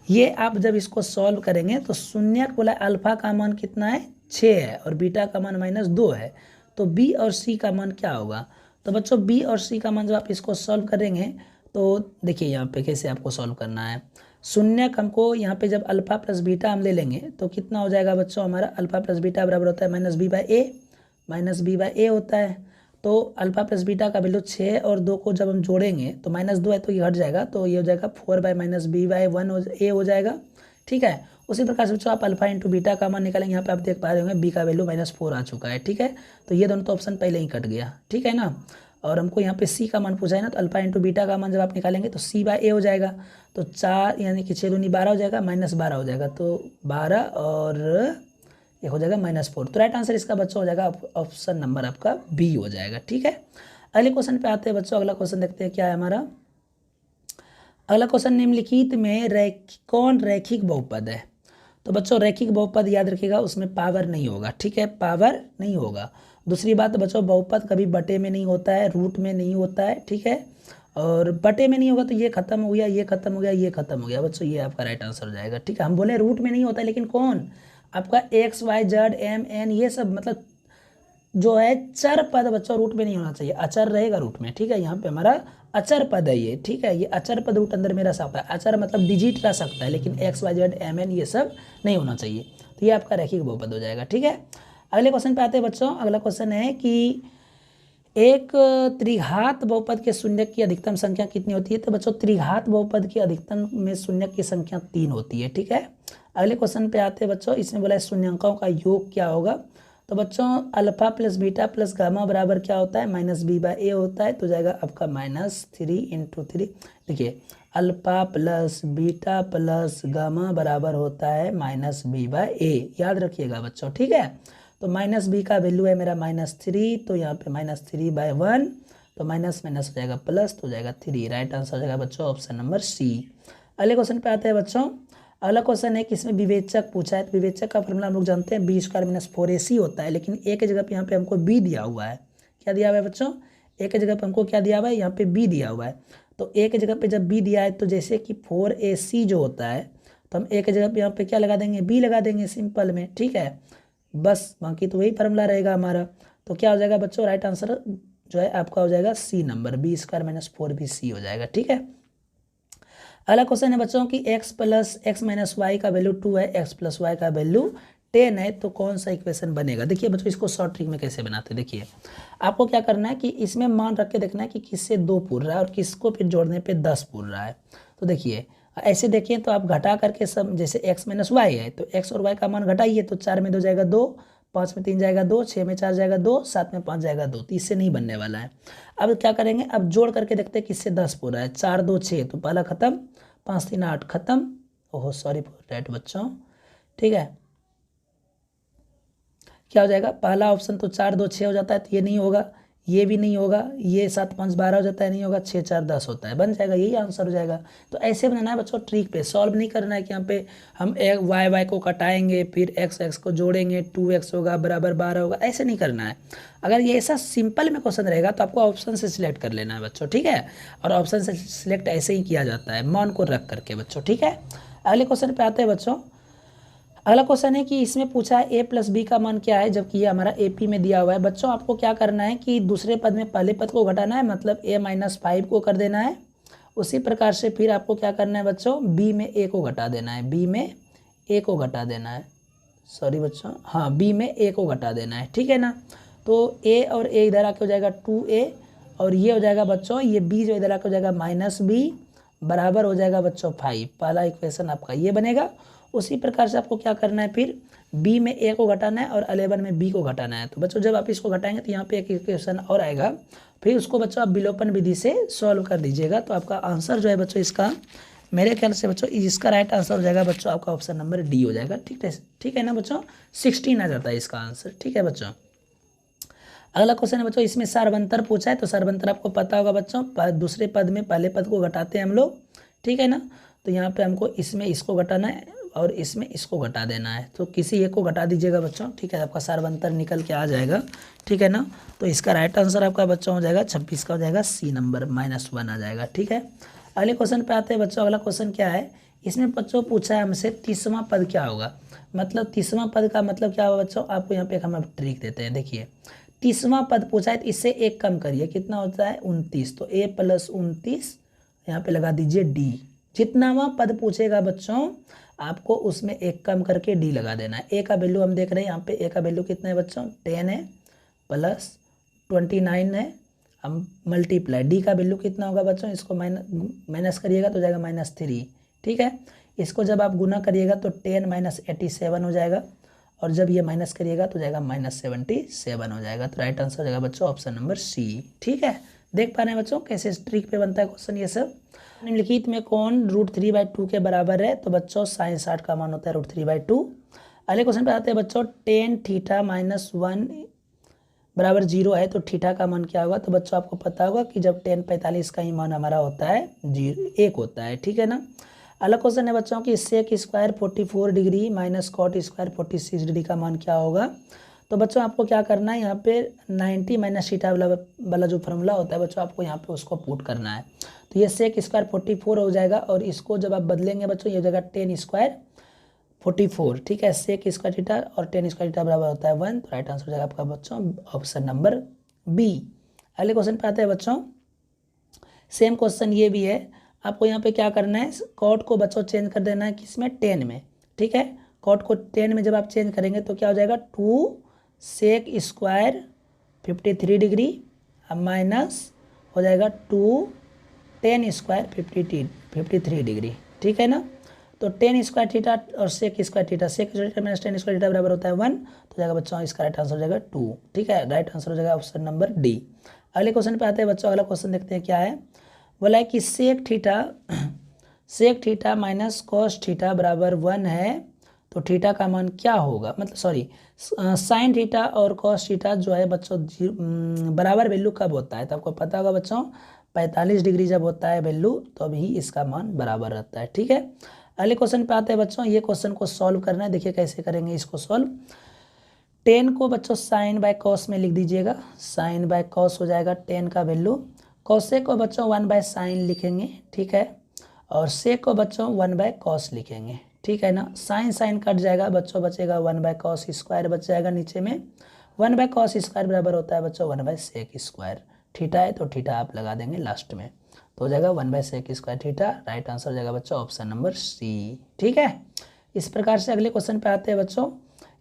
[SPEAKER 1] ये आप जब इसको सॉल्व करेंगे तो शून्यक बोला है अल्फा का मान कितना है 6 है और बीटा का मान -2 है, तो b और c का मान क्या होगा। तो बच्चों b और c का मान जब आप इसको सॉल्व करेंगे तो देखिए यहाँ पे कैसे आपको सॉल्व करना है। शून्यक हमको यहाँ पे जब अल्फा प्लस बीटा हम ले लेंगे तो कितना हो जाएगा बच्चों, हमारा अल्फा प्लस बीटा बराबर होता है -b/a होता है। तो अल्फा प्लस बीटा का वैल्यू 6 और 2 को जब हम जोड़ेंगे तो -2 है तो ये हट जाएगा, तो ये हो जाएगा 4/-b/1 हो जाएगा, ठीक है। उसी प्रकार से बच्चों आप अल्फा इंटू बीटा का मान निकालेंगे, यहाँ पे आप देख पा रहे होंगे बी का वैल्यू -4 आ चुका है, ठीक है। तो ये दोनों तो ऑप्शन पहले ही कट गया, ठीक है ना। और हमको यहाँ पे सी का मान पूछा है ना, तो अल्फा इंटू बीटा का मान जब आप निकालेंगे तो c/a हो जाएगा, तो 4 यानी कि 6 दूनी 12 हो जाएगा, -12 हो जाएगा, तो 12 और ये हो जाएगा -4। तो राइट आंसर इसका बच्चों हो जाएगा ऑप्शन नंबर आपका बी हो जाएगा, ठीक है। अगले क्वेश्चन पे आते हैं बच्चों। अगला क्वेश्चन देखते हैं क्या है हमारा। अगला क्वेश्चन, निम्नलिखित में कौन रैखिक बहुपद है। तो बच्चों रैखिक बहुपद याद रखिएगा, उसमें पावर नहीं होगा, ठीक है, पावर नहीं होगा। दूसरी बात बच्चों, बहुपद कभी बटे में नहीं होता है, रूट में नहीं होता है, ठीक है। और बटे में नहीं होगा तो ये खत्म हो गया, ये खत्म हो गया, ये खत्म हो गया बच्चों, ये आपका राइट आंसर हो जाएगा, ठीक है। हम बोले रूट में नहीं होता है, लेकिन कौन आपका x y z m n ये सब मतलब जो है चर पद बच्चों रूट में नहीं होना चाहिए, अचर रहेगा रूट में, ठीक है। यहाँ पे हमारा अचर पद है ये, ठीक है। ये अचर पद रूट अंदर में रह सकता है, अचर मतलब डिजिट रह सकता है, लेकिन x y z m n ये सब नहीं होना चाहिए। तो ये आपका रैखिक बहुपद हो जाएगा, ठीक है। अगले क्वेश्चन पे आते हैं बच्चों। अगला क्वेश्चन है कि एक त्रिघात बहुपद के शून्यक की अधिकतम संख्या कितनी होती है। तो बच्चों त्रिघात बहुपद की अधिकतम में शून्यक की संख्या 3 होती है, ठीक है। अगले क्वेश्चन पे आते हैं बच्चों। इसमें बोला है शून्यंकों का योग क्या होगा। तो बच्चों alpha plus beta plus gamma बराबर क्या होता है, -b/a होता है, तो जाएगा आपका -3 × 3। देखिए alpha plus beta plus gamma बराबर होता है -b/a, याद रखिएगा बच्चों, ठीक है। तो -b का वैल्यू है मेरा -3, तो यहाँ पे -3/1, तो माइनस माइनस हो जाएगा प्लस, तो हो जाएगा 3। राइट आंसर हो जाएगा बच्चों ऑप्शन नंबर सी। अगले क्वेश्चन पे आते हैं बच्चों। अगला क्वेश्चन है कि इसमें विवेचक पूछा है, तो विवेचक का फॉर्मूला हम लोग जानते हैं b² - 4ac होता है, लेकिन a के जगह पे यहाँ पे हमको b दिया हुआ है। क्या दिया हुआ है बच्चों, a के जगह पे हमको क्या दिया हुआ है, यहाँ पे b दिया हुआ है। तो a के जगह पे जब b दिया है तो जैसे कि 4ac जो होता है तो हम a के जगह पे यहाँ पे क्या लगा देंगे, b लगा देंगे सिंपल में, ठीक है। बस बाकी तो वही फॉर्मूला रहेगा हमारा। तो क्या हो जाएगा बच्चों, राइट आंसर जो है आपका हो जाएगा सी नंबर, b² - 4bc हो जाएगा, ठीक है। अगला क्वेश्चन है बच्चों कि x + x - y का वैल्यू 2 है, x + y का वैल्यू 10 है, तो कौन सा इक्वेशन बनेगा। देखिए बच्चों इसको शॉर्ट ट्रिक में कैसे बनाते हैं। देखिए आपको क्या करना है कि इसमें मान रख के देखना है कि किससे 2 पूर रहा है और किसको फिर जोड़ने पे 10 पूर रहा है। तो देखिए ऐसे देखिए तो आप घटा करके सब, जैसे x - y है तो x और y का मान घटाइए, तो 4 में 2 जाएगा 2, 5 में 3 जाएगा 2, 6 में 4 जाएगा 2, 7 में 5 जाएगा 2, तो इससे नहीं बनने वाला है। अब क्या करेंगे, अब जोड़ करके देखते हैं किससे 10 पूरा है। 4 2 6, तो पहला खत्म, 5 3 8 खत्म। ओहो सॉरी फॉर डैट बच्चों, ठीक है। क्या हो जाएगा, पहला ऑप्शन तो 4 2 6 हो जाता है, तो ये नहीं होगा, ये भी नहीं होगा, ये 7 5 12 हो जाता है, नहीं होगा, 6 4 10 होता है, बन जाएगा, यही आंसर हो जाएगा। तो ऐसे बनाना है बच्चों, ट्रिक पे सॉल्व नहीं करना है कि यहाँ पे हम एक वाई को कटाएंगे फिर एक्स को जोड़ेंगे, 2x होगा बराबर 12 होगा, ऐसे नहीं करना है। अगर ये ऐसा सिंपल में क्वेश्चन रहेगा तो आपको ऑप्शन से सिलेक्ट कर लेना है बच्चों, ठीक है। और ऑप्शन से सिलेक्ट ऐसे ही किया जाता है, मान को रख करके बच्चों, ठीक है। अगले क्वेश्चन पे आते हैं बच्चों। अगला क्वेश्चन है कि इसमें पूछा है a + b का मान क्या है, जबकि ये हमारा AP में दिया हुआ है। बच्चों आपको क्या करना है कि दूसरे पद में पहले पद को घटाना है, मतलब a - 5 को कर देना है। उसी प्रकार से फिर आपको क्या करना है बच्चों, b में a को घटा देना है, b में a को घटा देना है, सॉरी बच्चों, हाँ b में a को घटा देना है, ठीक है ना। तो a और a इधर आके हो जाएगा 2a, और ये हो जाएगा बच्चों, ये b जो इधर आके हो जाएगा -b, बराबर हो जाएगा बच्चों 5। पहला इक्वेशन आपका ये बनेगा। उसी प्रकार से आपको क्या करना है, फिर b में a को घटाना है और 11 में b को घटाना है। तो बच्चों जब आप इसको घटाएंगे तो यहाँ पे एक इक्वेशन और आएगा, फिर उसको बच्चों आप विलोपन विधि से सॉल्व कर दीजिएगा। तो आपका आंसर जो है बच्चों इसका, मेरे ख्याल से बच्चों इसका राइट आंसर हो जाएगा बच्चों आपका ऑप्शन नंबर डी हो जाएगा, ठीक है ना बच्चों। 16 आ जाता है इसका आंसर, ठीक है बच्चों। अगला क्वेश्चन है बच्चों, इसमें सार्वंतर पूछा है। तो सार्वंतर आपको पता होगा बच्चों, दूसरे पद में पहले पद को घटाते हैं हम लोग, ठीक है ना। तो यहाँ पे हमको इसमें इसको घटाना है और इसमें इसको घटा देना है, तो किसी एक को घटा दीजिएगा बच्चों, ठीक है। आपका सार्वंतर निकल के आ जाएगा, ठीक है ना। तो इसका राइट आंसर आपका बच्चों हो जाएगा 26 का हो जाएगा सी नंबर, -1 आ जाएगा, ठीक है। अगले क्वेश्चन पे आते हैं बच्चों। अगला क्वेश्चन क्या है, इसमें बच्चों पूछा है हमसे 30वां पद क्या होगा। मतलब 30वां पद का मतलब क्या होगा बच्चों, आपको यहाँ पे हम ट्रिक देते हैं। देखिए 30वां पद पूछा है, तो इससे एक कम करिए, कितना होता है 29, तो a + 29 यहाँ पे लगा दीजिए d। जितनावां पद पूछेगा बच्चों आपको उसमें एक कम करके d लगा देना है। a का वैल्यू हम देख रहे हैं यहाँ पे, a का वैल्यू कितना है बच्चों 10 है, प्लस 29 है, हम मल्टीप्लाई d का वैल्यू कितना होगा बच्चों, इसको माइनस करिएगा तो जाएगा -3, ठीक है। इसको जब आप गुना करिएगा तो 10 - 87 हो जाएगा, और जब ये माइनस करिएगा तो जाएगा -77 हो जाएगा। तो राइट आंसर हो जाएगा बच्चों ऑप्शन नंबर सी, ठीक है। देख पा रहे हैं बच्चों कैसे ट्रिक पे बनता है क्वेश्चन ये सब। निम्नलिखित में कौन √3/2 के बराबर है। तो बच्चों sin 60 का मान होता है √3/2। अगले क्वेश्चन पे आते हैं बच्चों, tan थीटा -1 बराबर 0 है, तो थीटा का मान क्या होगा। तो बच्चों आपको पता होगा कि जब tan 45 का ही मान हमारा होता है 1 होता है, ठीक है ना। अगला क्वेश्चन है बच्चों कि sec square 44 degree - cot square 46 degree का मान क्या होगा। तो बच्चों आपको क्या करना है, यहाँ पे 90 - थीटा वाला जो फॉर्मूला होता है बच्चों, आपको यहाँ पे उसको पुट करना है। तो ये sec स्क्वायर 44 हो जाएगा, और इसको जब आप बदलेंगे बच्चों ये हो जाएगा tan स्क्वायर 44, ठीक है। sec स्क्वायर थीटा और tan स्क्वायर थीटा बराबर होता है 1, तो राइट आंसर हो जाएगा आपका बच्चों ऑप्शन नंबर बी। अगले क्वेश्चन पे आते हैं बच्चों, सेम क्वेश्चन ये भी है। आपको यहाँ पे क्या करना है, कॉट को बच्चों चेंज कर देना है किसमें, 10 में, ठीक है। कॉट को 10 में जब आप चेंज करेंगे तो क्या हो जाएगा 2 sec स्क्वायर 53 डिग्री माइनस हो जाएगा 2 tan स्क्वायर 53 डिग्री, ठीक है ना। तो tan स्क्वायर थीटा और sec square theta, sec square theta - tan square theta बराबर होता है 1, तो जाएगा बच्चों इसका राइट आंसर हो जाएगा 2, ठीक है। राइट आंसर हो जाएगा ऑप्शन नंबर डी। अगले क्वेश्चन पे आते हैं बच्चों। अगला क्वेश्चन देखते हैं क्या है। बोला है कि sec theta minus cos theta बराबर 1 है, तो थीटा का मान क्या होगा, मतलब सॉरी sin थीटा और cos थीटा जो है बच्चों बराबर वैल्यू कब होता है। तो आपको पता होगा बच्चों 45 डिग्री जब होता है वैल्यू तो अभी इसका मान बराबर रहता है, ठीक है। अगले क्वेश्चन पे आते हैं बच्चों। ये क्वेश्चन को सॉल्व करना है, देखिए कैसे करेंगे इसको सॉल्व। 10 को बच्चों sin/cos में लिख दीजिएगा, sin/cos हो जाएगा 10 का वैल्यू। cos को बच्चों 1/sin लिखेंगे, ठीक है, और sec को बच्चों 1/cos लिखेंगे, ठीक है ना। sin कट जाएगा बच्चों, बचेगा 1/cos स्क्वायर बच जाएगा नीचे में। 1/cos स्क्वायर बराबर होता है बच्चों 1/sec स्क्वायर। थीटा है तो थीटा आप लगा देंगे लास्ट में, तो हो जाएगा 1/sec square theta. Right answer हो जाएगा बच्चों ऑप्शन नंबर सी, ठीक है। इस प्रकार से अगले क्वेश्चन पे आते हैं बच्चों।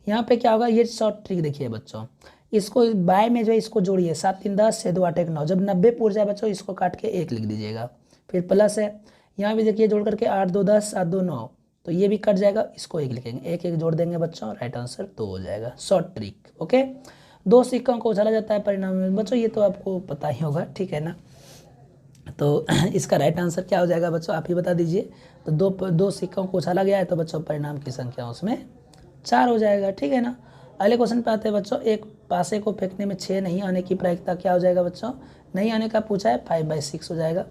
[SPEAKER 1] यहाँ पे क्या होगा, ये शॉर्ट ट्रिक देखिए बच्चों, इसको बाय में जो है इसको जोड़िए, 7 3 10 6 2 8 1 9, जब 90 पूर जाए बच्चों इसको काट के 1 लिख दीजिएगा। फिर प्लस है, यहाँ भी देखिए जोड़ करके 8 2 10 7 2 9, तो ये भी कट जाएगा, इसको 1 लिखेंगे, 1 1 जोड़ देंगे बच्चों, राइट आंसर 2 हो जाएगा। Short trick, okay. 2 सिक्कों को उछाला जाता है परिणाम में बच्चों, ये तो आपको पता ही होगा, ठीक है ना। तो इसका राइट आंसर क्या हो जाएगा बच्चों, आप ही बता दीजिए। तो दो सिक्कों को उछाला गया है तो बच्चों परिणाम की संख्या उसमें 4 हो जाएगा, ठीक है ना। अगले क्वेश्चन पे आते हैं बच्चों। एक पासे को फेंकने में 6 नहीं आने की प्रायिकता क्या हो जाएगा बच्चों, नहीं आने का पूछा है 5/6 हो जाएगा।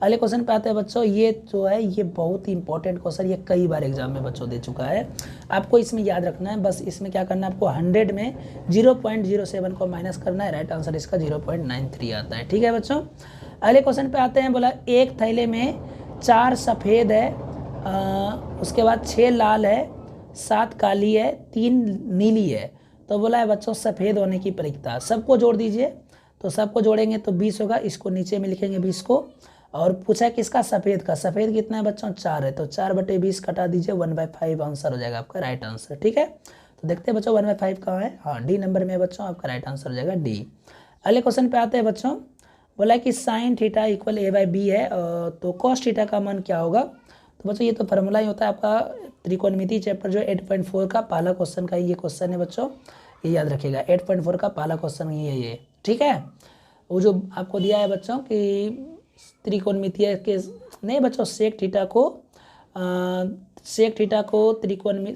[SPEAKER 1] अगले क्वेश्चन पे आते हैं बच्चों। ये जो है ये बहुत ही इंपॉर्टेंट क्वेश्चन, ये कई बार एग्जाम में बच्चों दे चुका है। आपको इसमें याद रखना है, बस इसमें क्या करना है आपको 100 में 0.07 को माइनस करना है। राइट आंसर इसका 0.93 आता है, ठीक है बच्चों। अगले क्वेश्चन पे आते हैं। बोला एक थैले में 4 सफ़ेद है, उसके बाद 6 लाल है, 7 काली है, 3 नीली है। तो बोला है बच्चों सफ़ेद होने की प्रायिकता, सबको जोड़ दीजिए। तो सबको जोड़ेंगे तो 20 होगा, इसको नीचे में लिखेंगे 20 को। और पूछा है किसका, सफ़ेद का। सफ़ेद कितना है बच्चों, 4 है, तो 4/20 कटा दीजिए, 1/5 आंसर हो जाएगा आपका राइट आंसर, ठीक है। तो देखते हैं बच्चों 1/5 कहाँ है, हाँ डी नंबर में बच्चों आपका राइट आंसर हो जाएगा डी। अगले क्वेश्चन पे आते हैं बच्चों। बोला है कि sin θ = a/b है, तो cos θ का मान क्या होगा। तो बच्चों ये तो फार्मूला ही होता है आपका त्रिकोणमिति चैप्टर जो 8.4 का पहला क्वेश्चन का ये क्वेश्चन है बच्चों, ये याद रखिएगा। 8.4 का पहला क्वेश्चन ही है ये, ठीक है। वो जो आपको दिया है बच्चों कि त्रिकोणमितीय के नहीं बच्चों सेक थीटा को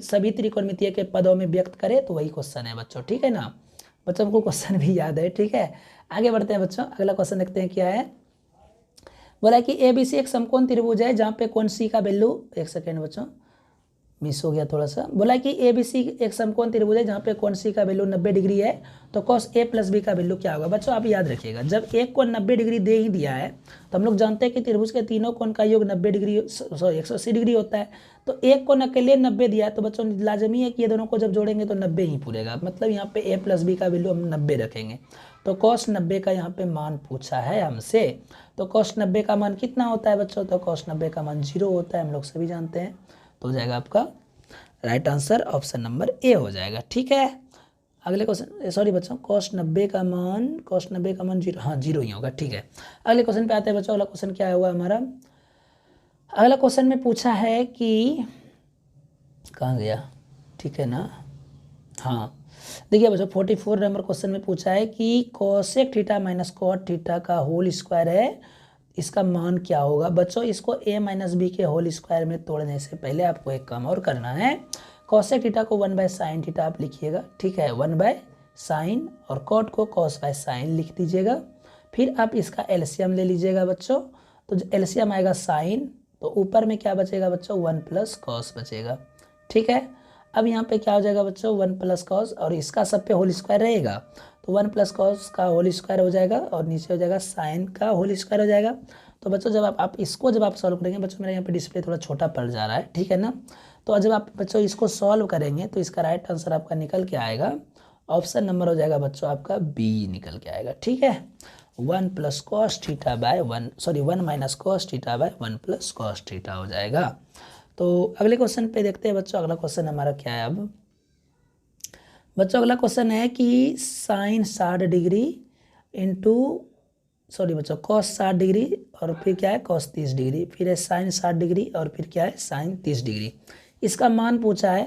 [SPEAKER 1] सभी त्रिकोणमितीय के पदों में व्यक्त करे, तो वही क्वेश्चन है बच्चों, ठीक है ना। बच्चों को क्वेश्चन भी याद है, ठीक है। आगे बढ़ते हैं बच्चों। अगला क्वेश्चन देखते हैं क्या है। बोला कि ABC एक समकोण त्रिभुज है जहाँ पे कोण C का वैल्यू, एक सेकेंड बच्चों मिस हो गया थोड़ा सा। बोला कि ABC एक समकोण त्रिभुज है जहाँ पे कोण C का वैल्यू 90 डिग्री है, तो cos A + B का वैल्यू क्या होगा। बच्चों आप याद रखिएगा, जब एक कोण 90 डिग्री दे ही दिया है तो हम लोग जानते हैं कि त्रिभुज के तीनों कोण का योग 90 डिग्री 180 डिग्री होता है। तो एक कोण अकेले 90 दिया है तो बच्चों लाजमी है कि ये दोनों को जब जोड़ेंगे तो 90 ही पूरेगा, मतलब यहाँ पे A + B का वैल्यू हम 90 रखेंगे। तो cos 90 का यहाँ पे मान पूछा है हमसे। तो cos 90 का मान कितना होता है बच्चों, तो cos 90 का मान 0 होता है, हम लोग सभी जानते हैं। तो हो जाएगा आपका right answer option number A हो जाएगा, ठीक है। अगले क्वेश्चन, सॉरी बच्चों cos 90 का मान 0, हाँ 0 ही होगा, ठीक है। अगले क्वेश्चन पे आते हैं बच्चों। अगला क्वेश्चन क्या होगा हमारा। अगला क्वेश्चन में पूछा है कि कहाँ गया, ठीक है ना, हाँ देखिए बच्चों 44 नंबर क्वेश्चन में पूछा है कि cosec θ - cot θ का होल स्क्वायर है, इसका मान क्या होगा। बच्चों इसको a - b के होल स्क्वायर में तोड़ने से पहले आपको एक काम और करना है। cosec θ को 1/sin θ आप लिखिएगा, ठीक है, 1/sin, और cot को cos/sin लिख दीजिएगा। फिर आप इसका एलसीएम ले लीजिएगा बच्चों। तो एलसीएम आएगा sin, तो ऊपर में क्या बचेगा बच्चों 1 + cos बचेगा, ठीक है। अब यहाँ पे क्या हो जाएगा बच्चों 1 + cos, और इसका सब पे होल स्क्वायर रहेगा तो 1 + cos का होल स्क्वायर हो जाएगा, और नीचे हो जाएगा साइन का होल स्क्वायर हो जाएगा। तो बच्चों जब आप इसको जब आप सॉल्व करेंगे, बच्चों मेरा यहाँ पे डिस्प्ले थोड़ा छोटा पड़ जा रहा है, ठीक है ना। तो जब आप बच्चों इसको सॉल्व करेंगे तो इसका राइट आंसर आपका निकल के आएगा, ऑप्शन नंबर हो जाएगा बच्चों आपका बी निकल के आएगा, ठीक है। 1 + cos θ / 1 cos θ / 1 + cos θ हो जाएगा। तो अगले क्वेश्चन पे देखते हैं बच्चों। अगला क्वेश्चन हमारा क्या है अब बच्चों। अगला क्वेश्चन है कि sin 60 डिग्री cos 60 डिग्री, और फिर क्या है cos 30 डिग्री, फिर है sin 60 डिग्री, और फिर क्या है sin 30 डिग्री। इसका मान पूछा है।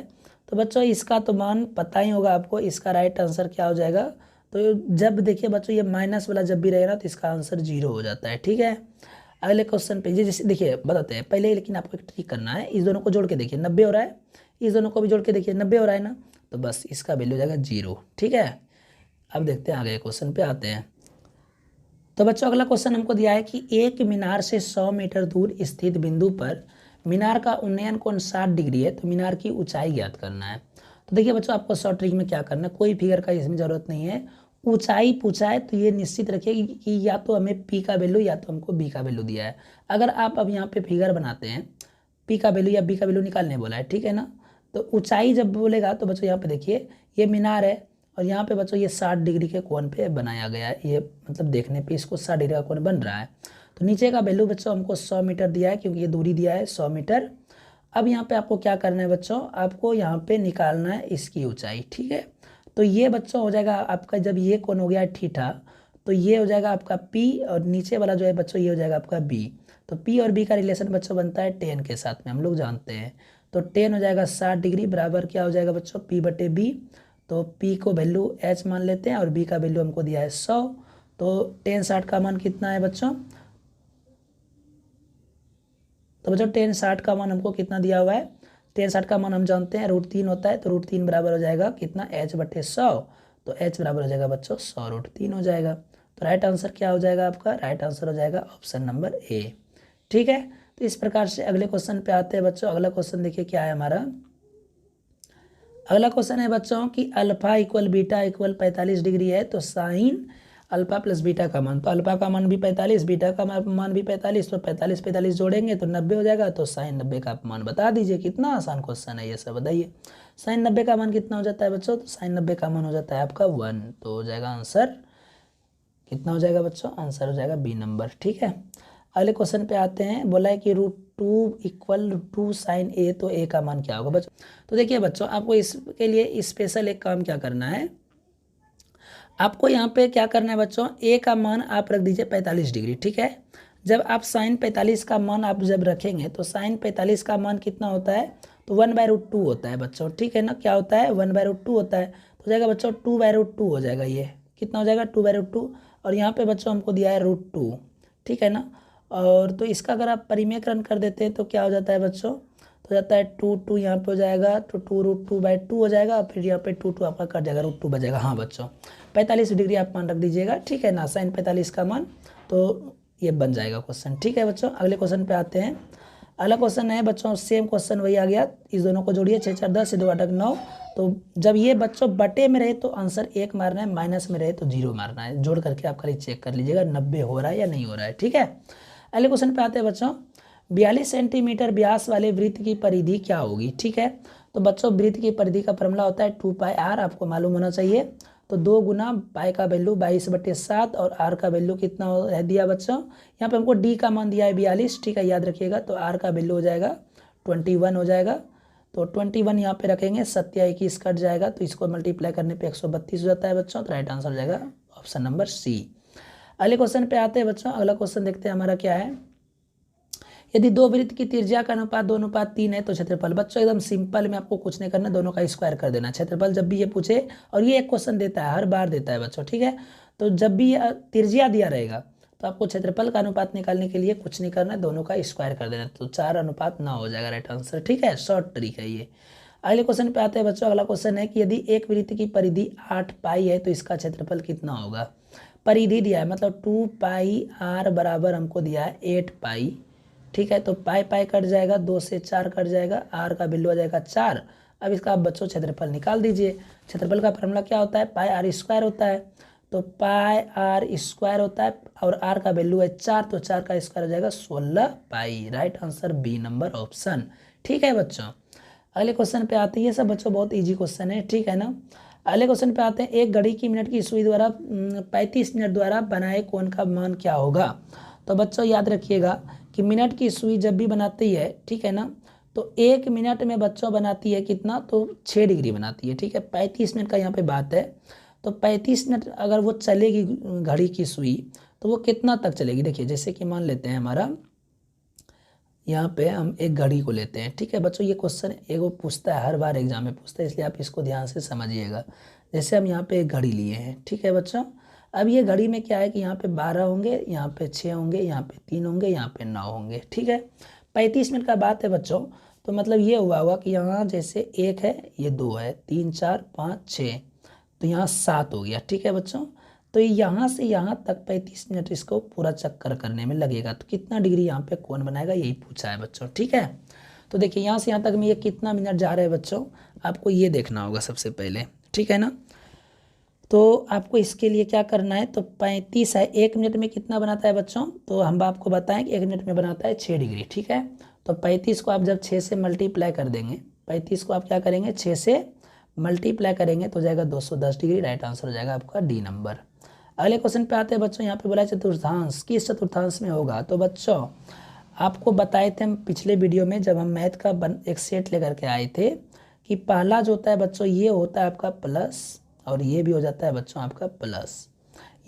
[SPEAKER 1] तो बच्चों इसका तो मान पता ही होगा आपको, इसका राइट आंसर क्या हो जाएगा। तो जब देखिए बच्चों ये माइनस वाला जब भी रहेगा तो इसका आंसर 0 हो जाता है, ठीक है। अगले क्वेश्चन पे जैसे देखिए बताते हैं पहले, लेकिन आपको एक ट्रिक करना है। इस दोनों को जोड़ के देखिए 90 हो रहा है, इस दोनों को भी जोड़ के देखिए 90 हो रहा है ना, तो बस इसका वैल्यू हो जाएगा 0, ठीक है। अब देखते हैं आगे क्वेश्चन पे आते हैं। तो बच्चों अगला क्वेश्चन हमको दिया है कि एक मीनार से 100 मीटर दूर स्थित बिंदु पर मीनार का उन्नयन कोण 60 डिग्री है, तो मीनार की ऊंचाई ज्ञात करना है। तो देखिए बच्चों आपको शॉर्ट ट्रिक में क्या करना है, कोई फिगर का इसमें जरूरत नहीं है। ऊंचाई पूछा है तो ये निश्चित रखिए कि या तो हमें पी का वैल्यू या तो हमको बी का वैल्यू दिया है। अगर आप अब यहाँ पे फिगर बनाते हैं, पी का वैल्यू या बी का वैल्यू निकालने बोला है, ठीक है ना। तो ऊंचाई जब बोलेगा तो बच्चों यहाँ पे देखिए ये मीनार है, और यहाँ पे बच्चों ये 60 डिग्री के कोण पे बनाया गया है, ये मतलब देखने पे इसको 60 डिग्री का कोण बन रहा है। तो नीचे का वैल्यू बच्चों हमको 100 मीटर दिया है, क्योंकि ये दूरी दिया है 100 मीटर। अब यहाँ पे आपको क्या करना है बच्चों, आपको यहाँ पे निकालना है इसकी ऊंचाई, ठीक है। तो ये बच्चों हो जाएगा आपका, जब ये कोण हो गया थीटा, तो ये हो जाएगा आपका पी, और नीचे वाला जो है बच्चों ये हो जाएगा आपका बी। तो पी और बी का रिलेशन बच्चों बनता है 10 के साथ में, हम लोग जानते हैं। तो 10 हो जाएगा 60 डिग्री बराबर क्या हो जाएगा बच्चों P/B। तो P को वैल्यू H मान लेते हैं, और B का वैल्यू हमको दिया है 100। तो 10 60 का मान कितना है बच्चों तो बच्चों tan 60 का मान हमको कितना दिया हुआ है, tan 60 का मान हम जानते हैं √3 होता है, तो √3 बराबर हो जाएगा कितना, h/100। तो h बराबर हो जाएगा बच्चों 100√3 हो जाएगा। तो राइट आंसर क्या हो जाएगा आपका, राइट आंसर हो जाएगा ऑप्शन नंबर ए। ठीक है, तो इस प्रकार से अगले क्वेश्चन पे आते हैं बच्चों। अगला क्वेश्चन देखिए क्या है हमारा। अगला क्वेश्चन है बच्चों कि alpha equal beta equal 45 degree है, तो साइन अल्फा प्लस बीटा का मान, तो अल्फा का मान भी 45, बीटा का मान भी 45, तो 45 जोड़ेंगे तो 90 हो जाएगा। तो साइन 90 का मान बता दीजिए। कितना आसान क्वेश्चन है ये सब, बताइए। साइन 90 का मान कितना हो जाता है बच्चों, तो साइन 90 का मान हो जाता है आपका 1। तो हो जाएगा आंसर कितना हो जाएगा बच्चों, आंसर हो जाएगा बी नंबर। ठीक है, अगले क्वेश्चन पे आते हैं। बोला है कि √2 इक्वल √2 साइन ए, तो ए का मान क्या होगा बच्चों। तो देखिए बच्चों, आपको इसके लिए स्पेशल एक काम क्या करना है, आपको यहाँ पे क्या करना है बच्चों, ए का मान आप रख दीजिए 45 डिग्री। ठीक है, जब आप साइन 45 का मान आप जब रखेंगे तो साइन 45 का मान कितना होता है, तो 1/√2 होता है बच्चों। ठीक है ना, क्या होता है, 1/√2 होता है। तो हो जाएगा बच्चों 2/√2 हो जाएगा, ये कितना हो जाएगा 2/√2। और यहाँ पे बच्चों हमको दिया है √2। ठीक है ना, और तो इसका अगर आप परिमेयकरण कर देते हैं तो क्या हो जाता है बच्चों, तो हो जाता है 2 यहाँ पे हो जाएगा, तो 2√2/2 हो जाएगा। फिर यहाँ पे 2 आपका कट जाएगा, √2 बचेगा। हाँ बच्चों 45 डिग्री आप मान रख दीजिएगा। ठीक है ना, साइन 45 का मान, तो ये बन जाएगा क्वेश्चन। ठीक है बच्चों, अगले क्वेश्चन पे आते हैं। अगला क्वेश्चन है बच्चों, सेम क्वेश्चन वही आ गया। इस दोनों को जोड़िए, 6 4 10, 2 8 9। तो जब ये बच्चों बटे में रहे तो आंसर 1 मारना है, माइनस में रहे तो 0 मारना है। जोड़ करके आप खाली चेक कर लीजिएगा 90 हो रहा है या नहीं हो रहा है। ठीक है, अगले क्वेश्चन पे आते हैं बच्चों। 42 सेंटीमीटर व्यास वाले वृत्त की परिधि क्या होगी। ठीक है, तो बच्चों वृत्त की परिधि का फॉर्मूला होता है 2πr, आपको मालूम होना चाहिए। तो 2 गुना पाई का वैल्यू 22/7 और आर का वैल्यू कितना है दिया बच्चों, यहाँ पे हमको डी का मान दिया है 42। ठीक है, याद रखिएगा। तो आर का वैल्यू हो जाएगा 21 हो जाएगा। तो 21 यहाँ पे रखेंगे, 7 या 21 कट जाएगा, तो इसको मल्टीप्लाई करने पे 132 हो जाता है बच्चों। तो राइट आंसर हो जाएगा ऑप्शन नंबर सी। अगले क्वेश्चन पे आते हैं बच्चों। अगला क्वेश्चन देखते हैं हमारा क्या है। यदि दो वृत्त की त्रिज्या का अनुपात 2:3 है तो क्षेत्रफल। बच्चों एकदम सिंपल में आपको कुछ नहीं करना, दोनों का स्क्वायर कर देना। क्षेत्रफल जब भी ये पूछे, और ये एक क्वेश्चन देता है, हर बार देता है बच्चों। ठीक है, तो जब भी त्रिज्या दिया रहेगा तो आपको क्षेत्रफल का अनुपात निकालने के लिए कुछ नहीं करना है, दोनों का स्क्वायर कर देना। तो 4:9 हो जाएगा राइट आंसर। ठीक है, शॉर्ट ट्रिक है ये। अगले क्वेश्चन पे आते हैं बच्चों। अगला क्वेश्चन है कि यदि एक वृत्त की परिधि 8π है तो इसका क्षेत्रफल कितना होगा। परिधि दिया है, मतलब 2πr बराबर हमको दिया है 8π। ठीक है, तो पाई पाई कट जाएगा, 2 से 4 कट जाएगा, आर का वैल्यू आ जाएगा 4। अब इसका आप बच्चों क्षेत्रफल निकाल दीजिए। क्षेत्रफल का फॉर्मूला क्या होता है, पाई आर स्क्वायर होता है। तो पाई आर स्क्वायर होता है और आर का वैल्यू है 4, तो 4 का स्क्वायर हो जाएगा 16π। Right answer B number option. ठीक है बच्चों, अगले क्वेश्चन पे आते हैं। ये सब बच्चों बहुत ईजी क्वेश्चन है। ठीक है ना, अगले क्वेश्चन पे आते हैं। एक घड़ी की मिनट की सुई द्वारा 35 मिनट द्वारा बनाए कोण का मान क्या होगा। तो बच्चों याद रखिएगा कि मिनट की सुई जब भी बनाती है, ठीक है ना, तो 1 मिनट में बच्चों बनाती है कितना, तो 6 डिग्री बनाती है। ठीक है, 35 मिनट का यहाँ पे बात है। तो 35 मिनट अगर वो चलेगी घड़ी की सुई, तो वो कितना तक चलेगी। देखिए जैसे कि मान लेते हैं हमारा यहाँ पे हम एक घड़ी को लेते हैं। ठीक है बच्चों, ये क्वेश्चन एगो पूछता है, हर बार एग्जाम में पूछता है, इसलिए आप इसको ध्यान से समझिएगा। जैसे हम यहाँ पे एक घड़ी लिए हैं, ठीक है बच्चों। अब ये घड़ी में क्या है कि यहाँ पे 12 होंगे, यहाँ पे 6 होंगे, यहाँ पे 3 होंगे, यहाँ पे 9 होंगे। ठीक है, 35 मिनट का बात है बच्चों। तो मतलब ये हुआ होगा कि यहाँ जैसे 1 है, ये 2 है, 3 4 5 6, तो यहाँ 7 हो गया। ठीक है बच्चों, तो यहाँ से यहाँ तक 35 मिनट इसको पूरा चक्कर करने में लगेगा। तो कितना डिग्री यहाँ पे कौन बनाएगा, यही पूछा है बच्चों। ठीक है, तो देखिए यहाँ से यहाँ तक में ये कितना मिनट जा रहा है बच्चों, आपको ये देखना होगा सबसे पहले। ठीक है ना, तो आपको इसके लिए क्या करना है, तो 35 है, 1 मिनट में कितना बनाता है बच्चों, तो हम आपको बताएं कि 1 मिनट में बनाता है 6 डिग्री। ठीक है, तो 35 को आप जब 6 से मल्टीप्लाई कर देंगे, 35 को आप क्या करेंगे 6 से मल्टीप्लाई करेंगे तो जाएगा 210 डिग्री। राइट आंसर हो जाएगा आपका डी नंबर। अगले क्वेश्चन पे आते हैं बच्चों। यहाँ पे बोला चतुर्थांश, किस चतुर्थांश में होगा। तो बच्चों आपको बताए थे हम पिछले वीडियो में, जब हम मैथ का एक सेट लेकर के आए थे, कि पहला जो होता है बच्चों ये होता है आपका प्लस, और ये भी हो जाता है बच्चों आपका प्लस।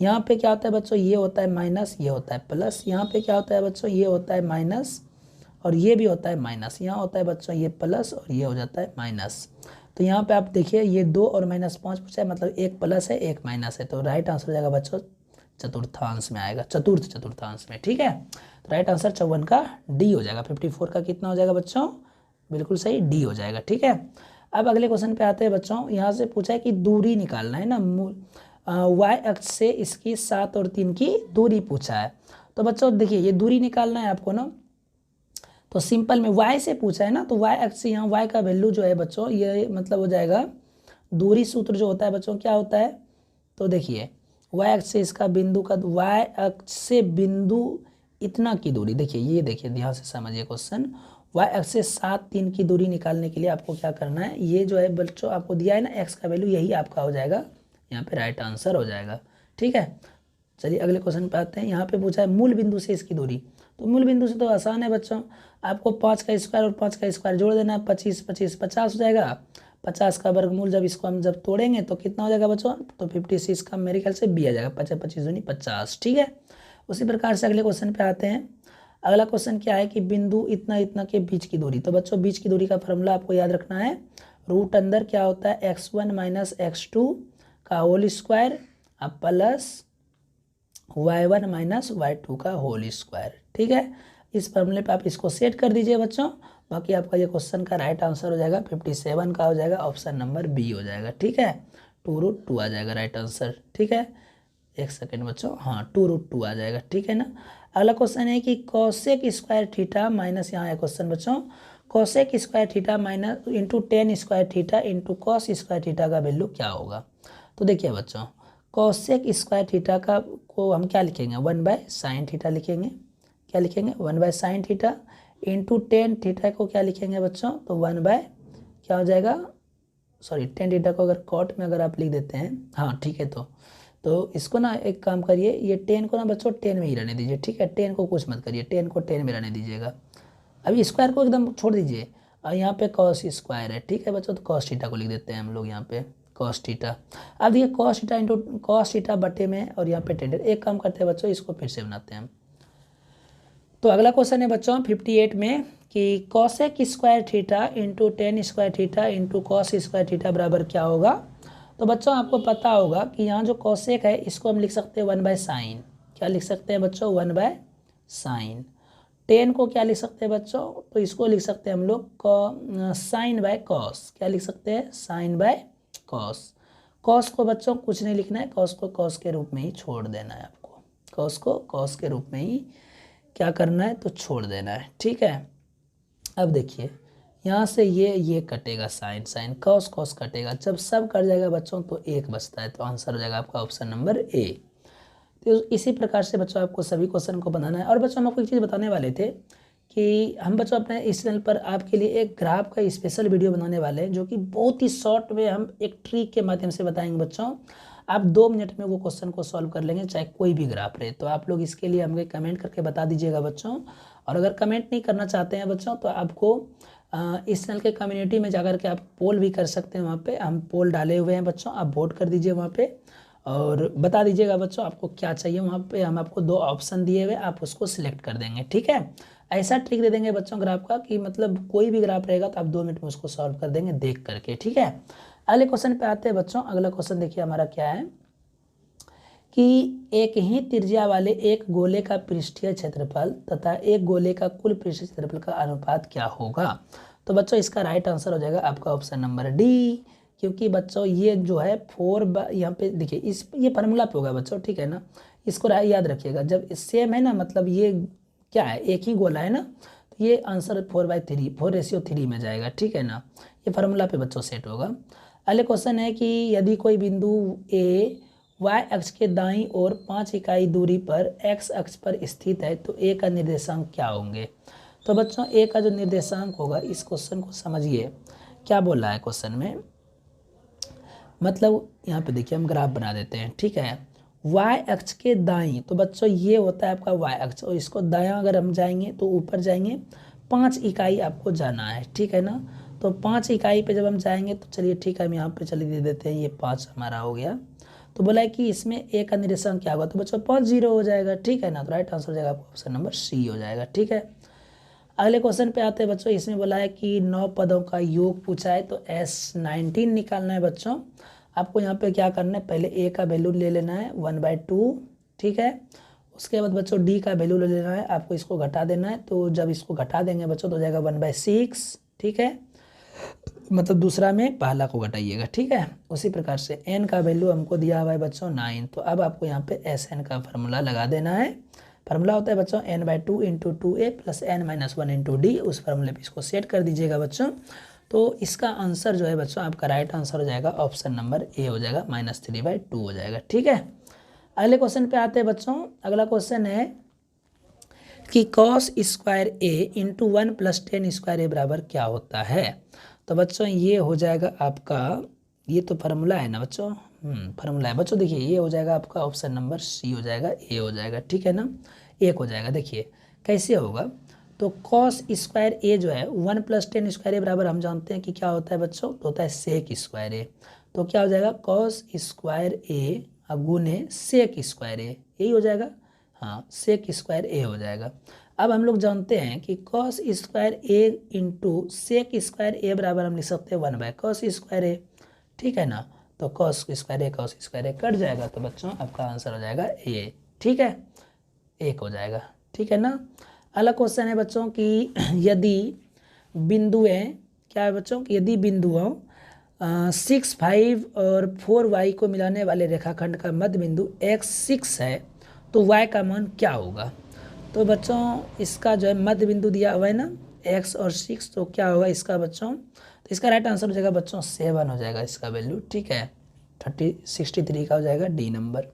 [SPEAKER 1] यहाँ पे क्या होता है बच्चों, ये होता है माइनस, ये होता है प्लस। यहाँ पे क्या होता है बच्चों, ये होता है माइनस और ये भी होता है माइनस। यहाँ होता है बच्चों ये प्लस और ये हो जाता है माइनस। तो यहाँ पे आप देखिए ये 2 और -5 पूछा है, मतलब एक प्लस है एक माइनस है। तो राइट आंसर हो जाएगा बच्चों चतुर्थांश में आएगा, चतुर्थ चतुर्थांश में। ठीक है, तो राइट आंसर 54 का डी हो जाएगा। 54 का कितना हो जाएगा बच्चों? बिल्कुल सही, डी हो जाएगा। ठीक है, अब अगले क्वेश्चन पे आते हैं बच्चों। यहाँ से पूछा है कि दूरी निकालना है ना, वाई अक्ष से इसकी 7 और 3 की दूरी पूछा है। तो बच्चों देखिए, ये दूरी निकालना है आपको ना, तो सिंपल में y से पूछा है ना, तो y अक्ष से यहाँ y का वैल्यू जो है बच्चों, ये मतलब हो जाएगा दूरी सूत्र जो होता है बच्चों, क्या होता है? तो देखिए y अक्ष से इसका बिंदु का, y अक्ष से बिंदु इतना की दूरी, देखिए ये देखिए ध्यान से समझिए क्वेश्चन। y अक्ष से 7 3 की दूरी निकालने के लिए आपको क्या करना है, ये जो है बच्चों आपको दिया है ना x का वैल्यू, यही आपका हो जाएगा यहाँ पे राइट आंसर हो जाएगा। ठीक है, चलिए अगले क्वेश्चन पे आते हैं। यहाँ पे पूछा है मूल बिंदु से इसकी दूरी, तो मूल बिंदु से तो आसान है बच्चों, आपको 5 का स्क्वायर और 5 का स्क्वायर जोड़ देना है, 25 25 50 हो जाएगा। 50 का वर्गमूल जब इसको हम जब तोड़ेंगे तो कितना हो जाएगा बच्चों? तो 56 का मेरे ख्याल से बी आ जाएगा, 25 25 दूनी 50। ठीक है, उसी प्रकार से अगले क्वेश्चन पे आते हैं। अगला क्वेश्चन क्या है कि बिंदु इतना इतना के बीच की दूरी, तो बच्चों बीच की दूरी का फॉर्मूला आपको याद रखना है, रूट अंदर क्या होता है x1 माइनस x2 का whole square plus y1 minus y2 का होल स्क्वायर। ठीक है, इस फॉर्मूले पे आप इसको सेट कर दीजिए बच्चों, बाकी आपका ये क्वेश्चन का राइट आंसर हो जाएगा 57 का हो जाएगा, ऑप्शन नंबर बी हो जाएगा। ठीक है, 2√2 आ जाएगा राइट आंसर। ठीक है, एक सेकेंड बच्चों, हाँ 2√2 आ जाएगा। ठीक है ना, अगला क्वेश्चन है कि कॉसेक स्क्वायर थीटा माइनस, यहाँ है क्वेश्चन बच्चों, cosec square theta minus into ten square theta into cos square theta का वैल्यू क्या होगा? तो देखिए बच्चों, कॉसेक स्क्वायर थीटा का को हम क्या लिखेंगे? 1/sin थीटा लिखेंगे। क्या लिखेंगे? 1/sin theta into tan theta को क्या लिखेंगे बच्चों? तो 1/ क्या हो जाएगा, सॉरी टेन थीटा को अगर कॉट में अगर आप लिख देते हैं, हाँ ठीक है, तो इसको ना एक काम करिए, ये टेन को ना बच्चों 10 में ही रहने दीजिए। ठीक है, 10 को कुछ मत करिए, 10 को 10 में रहने दीजिएगा। अभी स्क्वायर को एकदम छोड़ दीजिए, और यहाँ पे कॉस स्क्वायर है। ठीक है बच्चों, तो कॉस थीटा को लिख देते हैं हम लोग यहाँ पे कॉस थीटा। अब देखिए cos theta into cos theta बटे में, और यहाँ पे टेन, एक काम करते हैं बच्चों, इसको फिर से बनाते हैं। तो अगला क्वेश्चन है बच्चों 58 में कि cosec square theta into ten square theta into cos square theta बराबर क्या होगा? तो बच्चों आपको पता होगा कि यहाँ जो कॉसेक है इसको हम लिख सकते हैं 1/sin। क्या लिख सकते हैं बच्चों? 1/sin। टेन को क्या लिख सकते हैं बच्चों? तो इसको लिख सकते हैं हम लोग sin/cos। क्या लिख सकते हैं? sin/cos। कॉस को बच्चों कुछ नहीं लिखना है, कॉस को कॉस के रूप में ही छोड़ देना है आपको, कॉस को कॉस के रूप में ही क्या करना है, तो छोड़ देना है। ठीक है, अब देखिए यहाँ से ये कटेगा, साइन साइन कॉस कॉस कटेगा, जब सब कट जाएगा बच्चों तो एक बचता है, तो आंसर हो जाएगा आपका ऑप्शन नंबर ए। तो इसी प्रकार से बच्चों आपको सभी क्वेश्चन को बनाना है। और बच्चों हम आपको एक चीज़ बताने वाले थे कि हम बच्चों अपने इस चैनल पर आपके लिए एक ग्राफ का स्पेशल वीडियो बनाने वाले हैं, जो कि बहुत ही शॉर्ट में हम एक ट्रिक के माध्यम से बताएंगे बच्चों। आप 2 मिनट में वो क्वेश्चन को सॉल्व कर लेंगे, चाहे कोई भी ग्राफ रहे। तो आप लोग इसके लिए हमें कमेंट करके बता दीजिएगा बच्चों। और अगर कमेंट नहीं करना चाहते हैं बच्चों, तो आपको इस चैनल के कम्युनिटी में जाकर के आप पोल भी कर सकते हैं। वहाँ पे हम पोल डाले हुए हैं बच्चों, आप वोट कर दीजिए वहाँ पे, और बता दीजिएगा बच्चों आपको क्या चाहिए। वहाँ पे हम आपको 2 ऑप्शन दिए हुए, आप उसको सिलेक्ट कर देंगे। ठीक है, ऐसा ट्रिक दे देंगे बच्चों ग्राफ का कि मतलब कोई भी ग्राफ रहेगा तो आप 2 मिनट में उसको सॉल्व कर देंगे देख करके। ठीक है, अगले क्वेश्चन पे आते हैं बच्चों। अगला क्वेश्चन देखिए हमारा क्या है कि एक ही त्रिज्या वाले एक गोले का पृष्ठीय क्षेत्रफल तथा एक गोले का कुल पृष्ठीय क्षेत्रफल का अनुपात क्या होगा? तो बच्चों इसका राइट आंसर हो जाएगा आपका ऑप्शन नंबर डी, क्योंकि बच्चों ये जो है 4 यहाँ पे देखिए इस ये फार्मूला पे होगा बच्चों। ठीक है ना, इसको याद रखिएगा, जब सेम है ना, मतलब ये क्या है, एक ही गोला है ना, तो ये आंसर 4/3 4:3 में जाएगा। ठीक है ना, ये फार्मूला पे बच्चों सेट होगा। अगले क्वेश्चन है कि यदि कोई बिंदु ए y अक्ष के दाईं ओर 5 इकाई दूरी पर x अक्ष पर स्थित है, तो a का निर्देशांक क्या होंगे? तो बच्चों a का जो निर्देशांक होगा, इस क्वेश्चन को समझिए क्या बोल रहा है क्वेश्चन में। मतलब यहाँ पे देखिए हम ग्राफ बना देते हैं। ठीक है, y अक्ष के दाईं, तो बच्चों ये होता है आपका y अक्ष, और इसको दायां अगर हम जाएंगे तो ऊपर जाएंगे 5 इकाई आपको जाना है। ठीक है ना, तो 5 इकाई पे जब हम जाएंगे तो चलिए ठीक है, हम यहाँ पे चलिए दे देते हैं, ये 5 हमारा हो गया। तो बोला है कि इसमें a का निर्देशांक क्या होगा? तो बच्चों 5 0 हो जाएगा। ठीक है ना, तो राइट आंसर हो जाएगा आपका ऑप्शन नंबर सी हो जाएगा। ठीक है, अगले क्वेश्चन पे आते हैं बच्चों। इसमें बोला है कि 9 पदों का योग पूछा है, तो S19 निकालना है बच्चों। आपको यहाँ पे क्या करना है, पहले a का वैल्यू ले लेना है 1/2। ठीक है। उसके बाद बच्चों डी का वैल्यू ले लेना है, आपको इसको घटा देना है। तो जब इसको घटा देंगे बच्चों तो हो जाएगा 1/6, ठीक है, मतलब दूसरा में पहला को घटाइएगा, ठीक है। उसी प्रकार से एन का वैल्यू हमको दिया हुआ है बच्चों 9। तो अब आपको यहाँ पे एस एन का फार्मूला लगा देना है। फार्मूला होता है बच्चों n/2 × 2a + n-1 × d। उस फार्मूले पे इसको सेट कर दीजिएगा बच्चों। तो इसका आंसर जो है बच्चों आपका राइट आंसर हो जाएगा ऑप्शन नंबर ए हो जाएगा, -3/2 हो जाएगा, ठीक है। अगले क्वेश्चन पे आते हैं बच्चों। अगला क्वेश्चन है कि cos स्क्वायर ए × 1 + tan स्क्वायर ए बराबर क्या होता है। तो बच्चों ये हो जाएगा आपका, ये तो फार्मूला है ना बच्चों, फार्मूला है बच्चों। देखिए ये हो जाएगा आपका ऑप्शन नंबर सी हो जाएगा, ए हो जाएगा, ठीक है ना, एक हो जाएगा। देखिए कैसे होगा, तो cos स्क्वायर ए जो है 1 + tan स्क्वायर ए बराबर हम जानते हैं कि क्या होता है बच्चों, तो होता है सेक स्क्वायर ए। तो क्या हो जाएगा cos स्क्वायर ए गुने सेक स्क्वायर ए, यही हो जाएगा, हाँ सेक स्क्वायर ए हो जाएगा। अब हम लोग जानते हैं कि cos स्क्वायर ए × सेक स्क्वायर ए बराबर हम लिख सकते हैं 1/cos स्क्वायर ए, ठीक है ना। तो cos स्क्वायर ए कट जाएगा, तो बच्चों आपका आंसर हो जाएगा ए, ठीक है, एक हो जाएगा, ठीक है ना। अगला क्वेश्चन है बच्चों कि यदि बिंदुएं, क्या है बच्चों कि यदि बिंदुओं 6, 5 और 4y को मिलाने वाले रेखाखंड का मध्य बिंदु x6 है तो y का मान क्या होगा। तो बच्चों इसका जो है मध्य बिंदु दिया हुआ है ना x और 6, तो क्या होगा इसका बच्चों, तो इसका राइट आंसर हो जाएगा बच्चों 7 हो जाएगा इसका वैल्यू, ठीक है, 63 का हो जाएगा डी नंबर।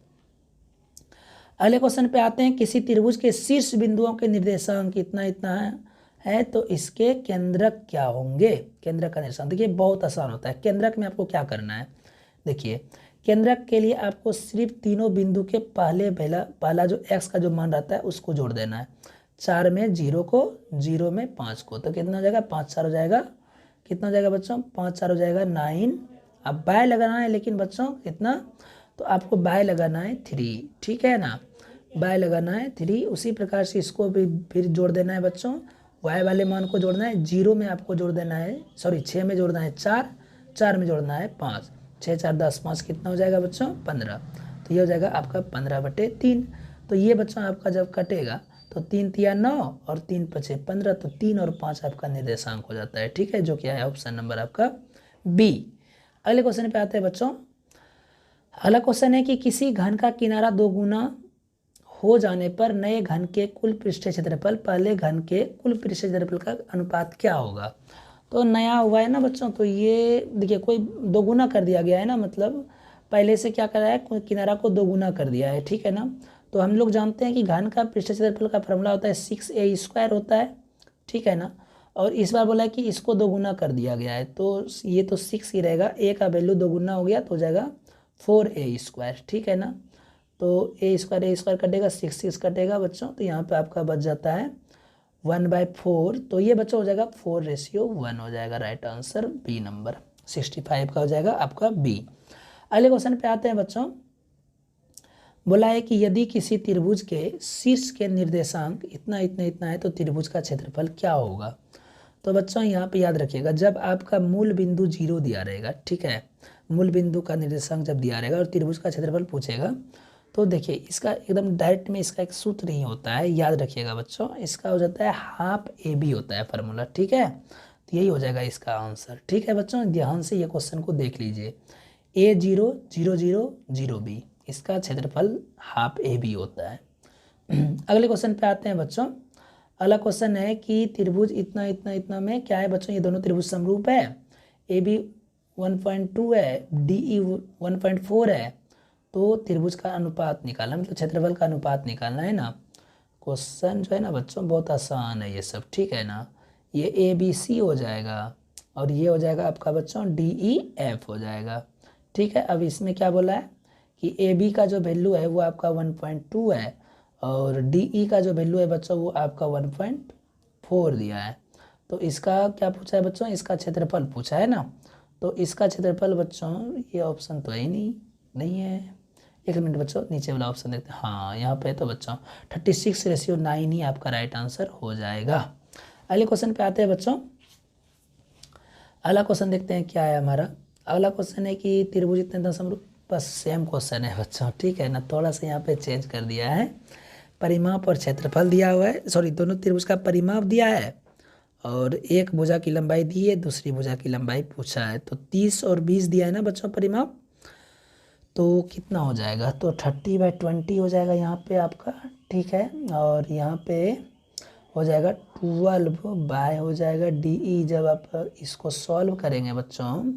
[SPEAKER 1] अगले क्वेश्चन पे आते हैं, किसी त्रिभुज के शीर्ष बिंदुओं के निर्देशांक इतना इतना है तो इसके केंद्रक क्या होंगे। केंद्रक का निर्देशांक देखिए बहुत आसान होता है। केंद्रक में आपको क्या करना है, देखिए केंद्रक के लिए आपको सिर्फ तीनों बिंदु के पहला जो x का जो मान रहता है उसको जोड़ देना है। 4 में 0 को, 0 में 5 को, तो कितना हो जाएगा 5 4 हो जाएगा, कितना हो जाएगा बच्चों 5 4 हो जाएगा 9। अब बाय लगाना है, लेकिन बच्चों कितना, तो आपको बाय लगाना है 3, ठीक है ना, बाय लगाना है 3। उसी प्रकार से इसको भी फिर जोड़ देना है बच्चों, y वाले मान को जोड़ना है, 0 में आपको जोड़ देना है, सॉरी 6 में जोड़ना है 4, 4 में जोड़ना है 5, 6 4 10 5 कितना हो जाएगा बच्चों 15। तो ये हो जाएगा आपका 15/3। तो ये बच्चों आपका जब कटेगा तो 3 3 9 और 3 5 15, तो 3 और 5 आपका निर्देशांक हो जाता है, ठीक है, जो क्या है ऑप्शन नंबर आपका बी। अगले क्वेश्चन पे आते हैं बच्चों। अगला क्वेश्चन है कि किसी घन का किनारा 2 गुना हो जाने पर नए घन के कुल पृष्ठीय क्षेत्रफल पहले घन के कुल पृष्ठीय क्षेत्रफल का अनुपात क्या होगा। तो नया हुआ है ना बच्चों, तो ये देखिए कोई 2 गुना कर दिया गया है ना, मतलब पहले से क्या करा है, किनारा को 2 गुना कर दिया है, ठीक है ना। तो हम लोग जानते हैं कि घन का पृष्ठीय क्षेत्रफल का फॉर्मूला होता है 6a² होता है, ठीक है ना। और इस बार बोला है कि इसको 2 गुना कर दिया गया है, तो ये तो 6 ही रहेगा, a का वैल्यू 2 गुना हो गया तो हो जाएगा 4a², ठीक है ना। तो a² कटेगा, 6 6 कटेगा बच्चों, तो यहाँ पे आपका बच जाता है 1/4। तो ये बच्चों हो जाएगा 4:1 हो जाएगा, राइट आंसर बी नंबर 65 का हो जाएगा आपका बी। अगले क्वेश्चन पे आते हैं बच्चों। बोला है कि यदि किसी त्रिभुज के शीर्ष के निर्देशांक इतना इतना इतना है तो त्रिभुज का क्षेत्रफल क्या होगा। तो बच्चों यहाँ पे याद रखिएगा, जब आपका मूल बिंदु 0 दिया रहेगा, ठीक है, मूल बिंदु का निर्देशांक जब दिया रहेगा और त्रिभुज का क्षेत्रफल पूछेगा, तो देखिए इसका एकदम डायरेक्ट में इसका एक सूत्र ही होता है, याद रखिएगा बच्चों, इसका हो जाता है हाफ AB होता है फार्मूला, ठीक है। तो यही हो जाएगा इसका आंसर, ठीक है बच्चों, ध्यान से ये क्वेश्चन को देख लीजिए। A0 0 0 0B, इसका क्षेत्रफल हाफ AB होता है। अगले क्वेश्चन पे आते हैं बच्चों। अगला क्वेश्चन है कि त्रिभुज इतना इतना इतना में क्या है बच्चों, ये दोनों त्रिभुज समरूप है, AB 1.2 है, DE 1.4 है, तो त्रिभुज का अनुपात निकालना, मतलब क्षेत्रफल का अनुपात निकालना है ना। क्वेश्चन जो है ना बच्चों बहुत आसान है ये सब, ठीक है ना। ये ABC हो जाएगा और ये हो जाएगा आपका बच्चों DEF हो जाएगा, ठीक है। अब इसमें क्या बोला है कि AB का जो वैल्यू है वो आपका 1.2 है और DE का जो वैल्यू है बच्चों वो आपका 1.4 दिया है। तो इसका क्या पूछा है बच्चों, इसका क्षेत्रफल पूछा है ना। तो इसका क्षेत्रफल बच्चों ये ऑप्शन तो है ही नहीं है, एक मिनट बच्चों नीचे वाला ऑप्शन देखते हैं, हाँ यहाँ पे तो बच्चों 36:9 ही आपका राइट आंसर हो जाएगा। अगले क्वेश्चन पे आते हैं बच्चों। अगला क्वेश्चन देखते हैं क्या है हमारा। अगला क्वेश्चन है कि त्रिभुज इतना समरूप, बस सेम क्वेश्चन है बच्चों, ठीक है ना, थोड़ा सा यहाँ पे चेंज कर दिया है। परिमाप और क्षेत्रफल दिया हुआ है, सॉरी दोनों त्रिभुज का परिमाप दिया है और एक भुजा की लंबाई दी है, दूसरी भुजा की लंबाई पूछा है। तो 30 और 20 दिया है ना बच्चों परिमाप, तो कितना हो जाएगा, तो 30/20 हो जाएगा यहाँ पे आपका, ठीक है। और यहाँ पे हो जाएगा 12 हो जाएगा DE। जब आप इसको सॉल्व करेंगे बच्चों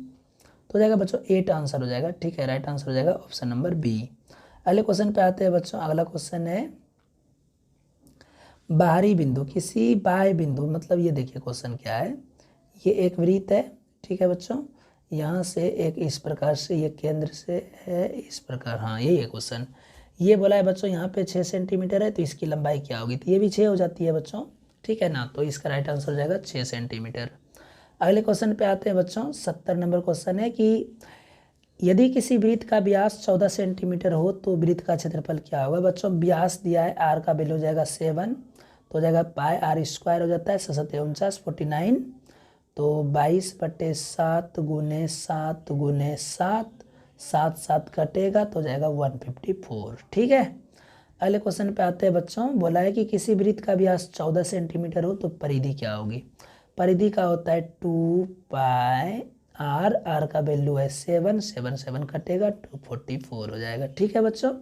[SPEAKER 1] तो हो जाएगा बच्चों 8 आंसर हो जाएगा, ठीक है। राइट आंसर हो जाएगा ऑप्शन नंबर बी। अगले क्वेश्चन पे आते हैं बच्चों। अगला क्वेश्चन है बाहरी बिंदु, किसी बाह्य बिंदु, मतलब ये देखिए क्वेश्चन क्या है, ये एक वृत्त है, ठीक है बच्चों। यहाँ से एक इस प्रकार से ये केंद्र से है इस प्रकार, हाँ यही है क्वेश्चन। ये बोला है बच्चों यहाँ पे 6 सेंटीमीटर है, तो इसकी लंबाई क्या होगी, तो ये भी 6 हो जाती है बच्चों, ठीक है ना। तो इसका राइट आंसर हो जाएगा 6 सेंटीमीटर। अगले क्वेश्चन पे आते हैं बच्चों। 70 नंबर क्वेश्चन है कि यदि किसी वृत्त का व्यास 14 सेंटीमीटर हो तो वृत्त का क्षेत्रफल क्या होगा। बच्चों व्यास दिया है, आर का वैल्यू हो जाएगा 7, तो हो जाएगा πr² हो जाता है 7 49, तो 22/7 × 7 × 7, 7 7 कटेगा तो हो जाएगा 154, ठीक है। अगले क्वेश्चन पे आते हैं बच्चों। बोला है कि किसी वृत्त का व्यास 14 सेंटीमीटर हो तो परिधि क्या होगी। परिधि का होता है 2πr, आर का वैल्यू है 7, 7 7 कटेगा 244 हो जाएगा, ठीक है बच्चों।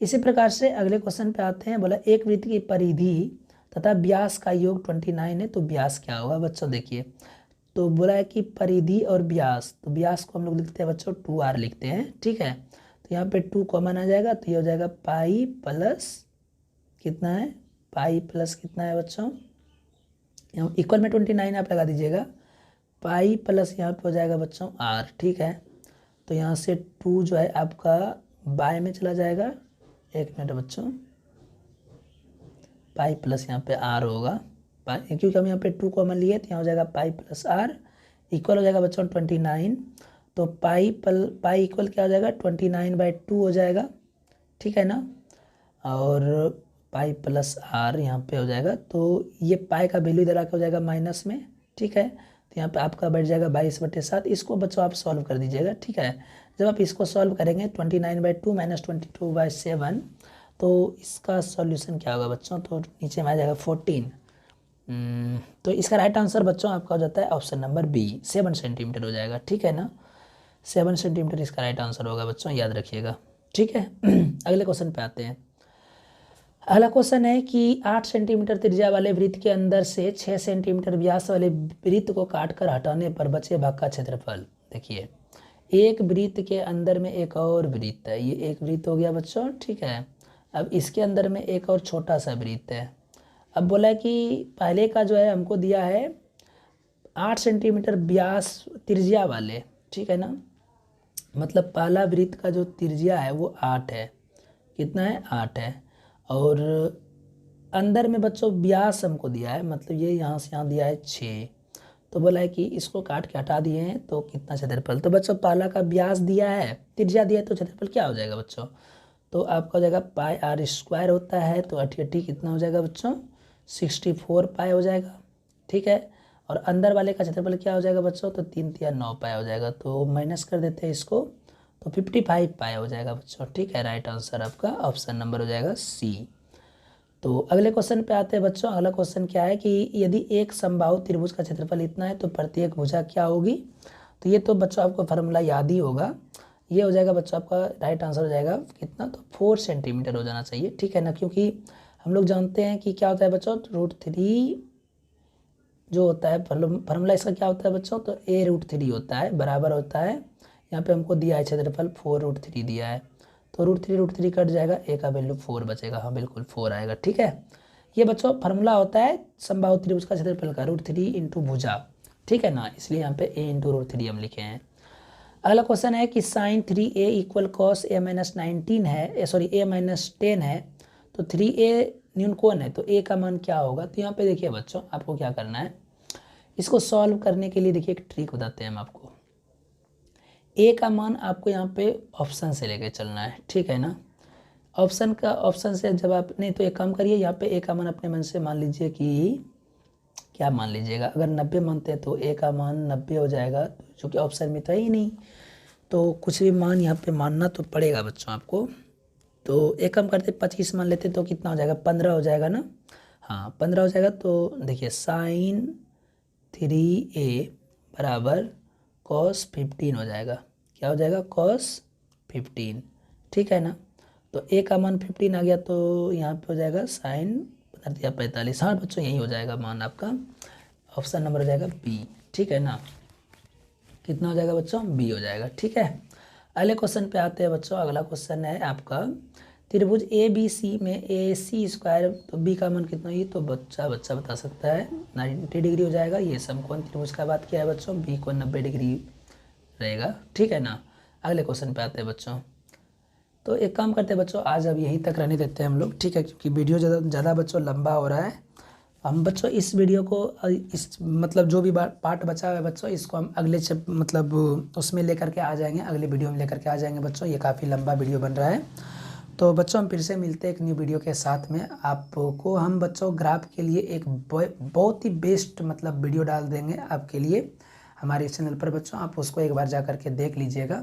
[SPEAKER 1] इसी प्रकार से अगले क्वेश्चन पे आते हैं। बोला एक वृत्त की परिधि तथा व्यास का योग 29 है, तो व्यास क्या होगा बच्चों। देखिए तो बोला है कि परिधि और व्यास, तो व्यास को हम लोग लिखते हैं बच्चों 2r लिखते हैं, ठीक है। तो यहाँ पे 2 कॉमन आ जाएगा, तो ये हो जाएगा पाई प्लस कितना है, पाई प्लस कितना है बच्चों, यहाँ इक्वल में 29 आप लगा दीजिएगा, पाई प्लस यहाँ पे हो जाएगा बच्चों r, ठीक है। तो यहाँ से 2 जो है आपका बाय में चला जाएगा, एक मिनट बच्चों, पाई प्लस यहाँ पे r होगा, पाई क्योंकि हम यहाँ पे 2 कॉमन लिए तो यहाँ हो जाएगा पाई प्लस r इक्वल हो जाएगा बच्चों 29। तो पाई इक्वल क्या हो जाएगा 29/2 हो जाएगा, ठीक है ना। और पाई प्लस r यहाँ पे हो जाएगा, तो ये पाई का वैल्यू इधर आके हो जाएगा माइनस में, ठीक है। तो यहाँ पे आपका बैठ जाएगा 22/7। इसको बच्चों आप सॉल्व कर दीजिएगा, ठीक है। जब आप इसको सॉल्व करेंगे 29/2 - 22/7, तो इसका सॉल्यूशन क्या होगा बच्चों, तो नीचे में आ जाएगा 14। तो इसका राइट आंसर बच्चों आपका हो जाता है ऑप्शन नंबर बी, 7 सेंटीमीटर हो जाएगा, ठीक है ना। 7 सेंटीमीटर इसका राइट आंसर होगा बच्चों, याद रखिएगा, ठीक है। अगले क्वेश्चन पे आते हैं। अगला क्वेश्चन है कि 8 सेंटीमीटर त्रिज्या वाले वृत्त के अंदर से 6 सेंटीमीटर व्यास वाले वृत्त को काटकर हटाने पर बचे भाग का क्षेत्रफल। देखिए एक वृत्त के अंदर में एक और वृत्त है, ये एक वृत्त हो गया बच्चों, ठीक है। अब इसके अंदर में एक और छोटा सा वृत्त है। अब बोला है कि पहले का जो है हमको दिया है 8 सेंटीमीटर व्यास त्रिज्या वाले, ठीक है ना। मतलब पहला वृत्त का जो त्रिज्या है वो 8 है, कितना है 8 है। और अंदर में बच्चों व्यास हमको दिया है, मतलब ये यहाँ से यहाँ दिया है 6। तो बोला है कि इसको काट के हटा दिए हैं तो कितना क्षेत्रफल। तो बच्चों पहला का व्यास दिया है, त्रिज्या दिया है, तो क्षेत्रफल क्या हो जाएगा बच्चों, तो आपका हो जाएगा πr² होता है, तो 88 कितना हो जाएगा बच्चों 64 पाई हो जाएगा, ठीक है। और अंदर वाले का क्षेत्रफल क्या हो जाएगा बच्चों, तो 3 × 9 पाई हो जाएगा, तो माइनस कर देते हैं इसको, तो 55 पाई हो जाएगा बच्चों, ठीक है। राइट आंसर आपका ऑप्शन नंबर हो जाएगा सी। तो अगले क्वेश्चन पे आते हैं बच्चों। अगला क्वेश्चन क्या है कि यदि एक समबाहु त्रिभुज का क्षेत्रफल इतना है तो प्रत्येक भुजा क्या होगी। तो ये तो बच्चों आपको फार्मूला याद ही होगा, ये हो जाएगा बच्चों आपका राइट आंसर हो जाएगा कितना, तो 4 सेंटीमीटर हो जाना चाहिए, ठीक है ना। क्योंकि हम लोग जानते हैं कि क्या होता है बच्चों, √3 जो होता है फार्मूला इसका क्या होता है बच्चों, तो a√3 होता है, बराबर होता है, यहाँ पे हमको दिया है क्षेत्रफल 4√3 दिया है, तो √3 कट जाएगा, a का वैल्यू 4 बचेगा, हाँ बिल्कुल 4 आएगा, ठीक है। ये बच्चों फार्मूला होता है समबाहु त्रिभुज का क्षेत्रफल का, √3 × भुजा, ठीक है ना, इसलिए यहाँ पे a × √3 हम लिखे हैं। अगला क्वेश्चन है कि sin 3a = cos a - 19 है, सॉरी a - 10 है, तो 3a न्यूनकोण है, तो a का मान क्या होगा। तो यहाँ पे देखिए बच्चों आपको क्या करना है, इसको सॉल्व करने के लिए देखिए एक ट्रिक बताते हैं हम आपको। a का मान आपको यहाँ पे ऑप्शन से लेके चलना है, ठीक है ना। ऑप्शन से जब आप नहीं, तो एक काम करिए, यहाँ पे a का मान अपने मन से मान लीजिए कि क्या मान लीजिएगा, अगर 90 मानते हैं तो a का मान 90 हो जाएगा, जो कि ऑप्शन में तो है ही नहीं। तो कुछ भी मान यहाँ पे मानना तो पड़ेगा बच्चों आपको। तो एक काम करते 25 मान लेते तो कितना हो जाएगा, 15 हो जाएगा ना। हाँ 15 हो जाएगा। तो देखिए sin 3a बराबर cos 15 हो जाएगा। क्या हो जाएगा, cos 15, ठीक है ना। तो a का मान 15 आ गया, तो यहाँ पे हो जाएगा sin बता दिया 45। हाँ बच्चों यही हो जाएगा मान आपका, ऑप्शन नंबर हो जाएगा बी, ठीक है ना। कितना हो जाएगा बच्चों, बी हो जाएगा, ठीक है। अगले क्वेश्चन पे आते हैं बच्चों। अगला क्वेश्चन है आपका त्रिभुज ए बी सी में ए सी स्क्वायर, तो बी का मान कितना, ये तो बच्चा बता सकता है 90 डिग्री हो जाएगा। ये समकोण त्रिभुज का बात किया है बच्चों, बी को 90 डिग्री रहेगा, ठीक है ना। अगले क्वेश्चन पे आते हैं बच्चों। तो एक काम करते हैं बच्चों, आज अब यहीं तक रहने देते हैं हम लोग, ठीक है, क्योंकि वीडियो ज़्यादा बच्चों लंबा हो रहा है। हम बच्चों इस वीडियो को इस मतलब जो भी पार्ट बचा हुआ है बच्चों, इसको हम अगले मतलब उसमें लेकर के आ जाएंगे, अगले वीडियो में लेकर के आ जाएंगे बच्चों। ये काफ़ी लंबा वीडियो बन रहा है। तो बच्चों हम फिर से मिलते हैं एक न्यू वीडियो के साथ में। आपको हम बच्चों ग्राफ के लिए एक बहुत ही बेस्ट मतलब वीडियो डाल देंगे आपके लिए हमारे चैनल पर बच्चों। आप उसको एक बार जा करके देख लीजिएगा।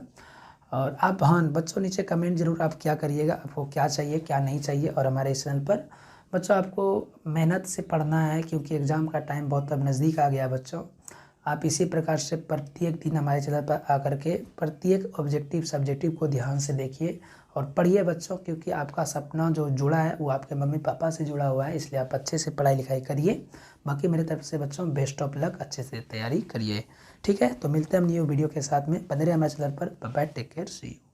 [SPEAKER 1] और आप हाँ बच्चों नीचे कमेंट जरूर आप क्या करिएगा, आपको क्या चाहिए क्या नहीं चाहिए। और हमारे इस चैनल पर बच्चों आपको मेहनत से पढ़ना है, क्योंकि एग्ज़ाम का टाइम बहुत अब नज़दीक आ गया बच्चों। आप इसी प्रकार से प्रत्येक दिन हमारे चैनल पर आकर के प्रत्येक ऑब्जेक्टिव सब्जेक्टिव को ध्यान से देखिए और पढ़िए बच्चों, क्योंकि आपका सपना जो जुड़ा है वो आपके मम्मी पापा से जुड़ा हुआ है। इसलिए आप अच्छे से पढ़ाई लिखाई करिए। बाकी मेरे तरफ से बच्चों बेस्ट ऑफ लक, अच्छे से तैयारी करिए, ठीक है। तो मिलते हैं हम न्यू वीडियो के साथ में। बने रहिए हमारे चैनल पर। Bye bye, take care, see you.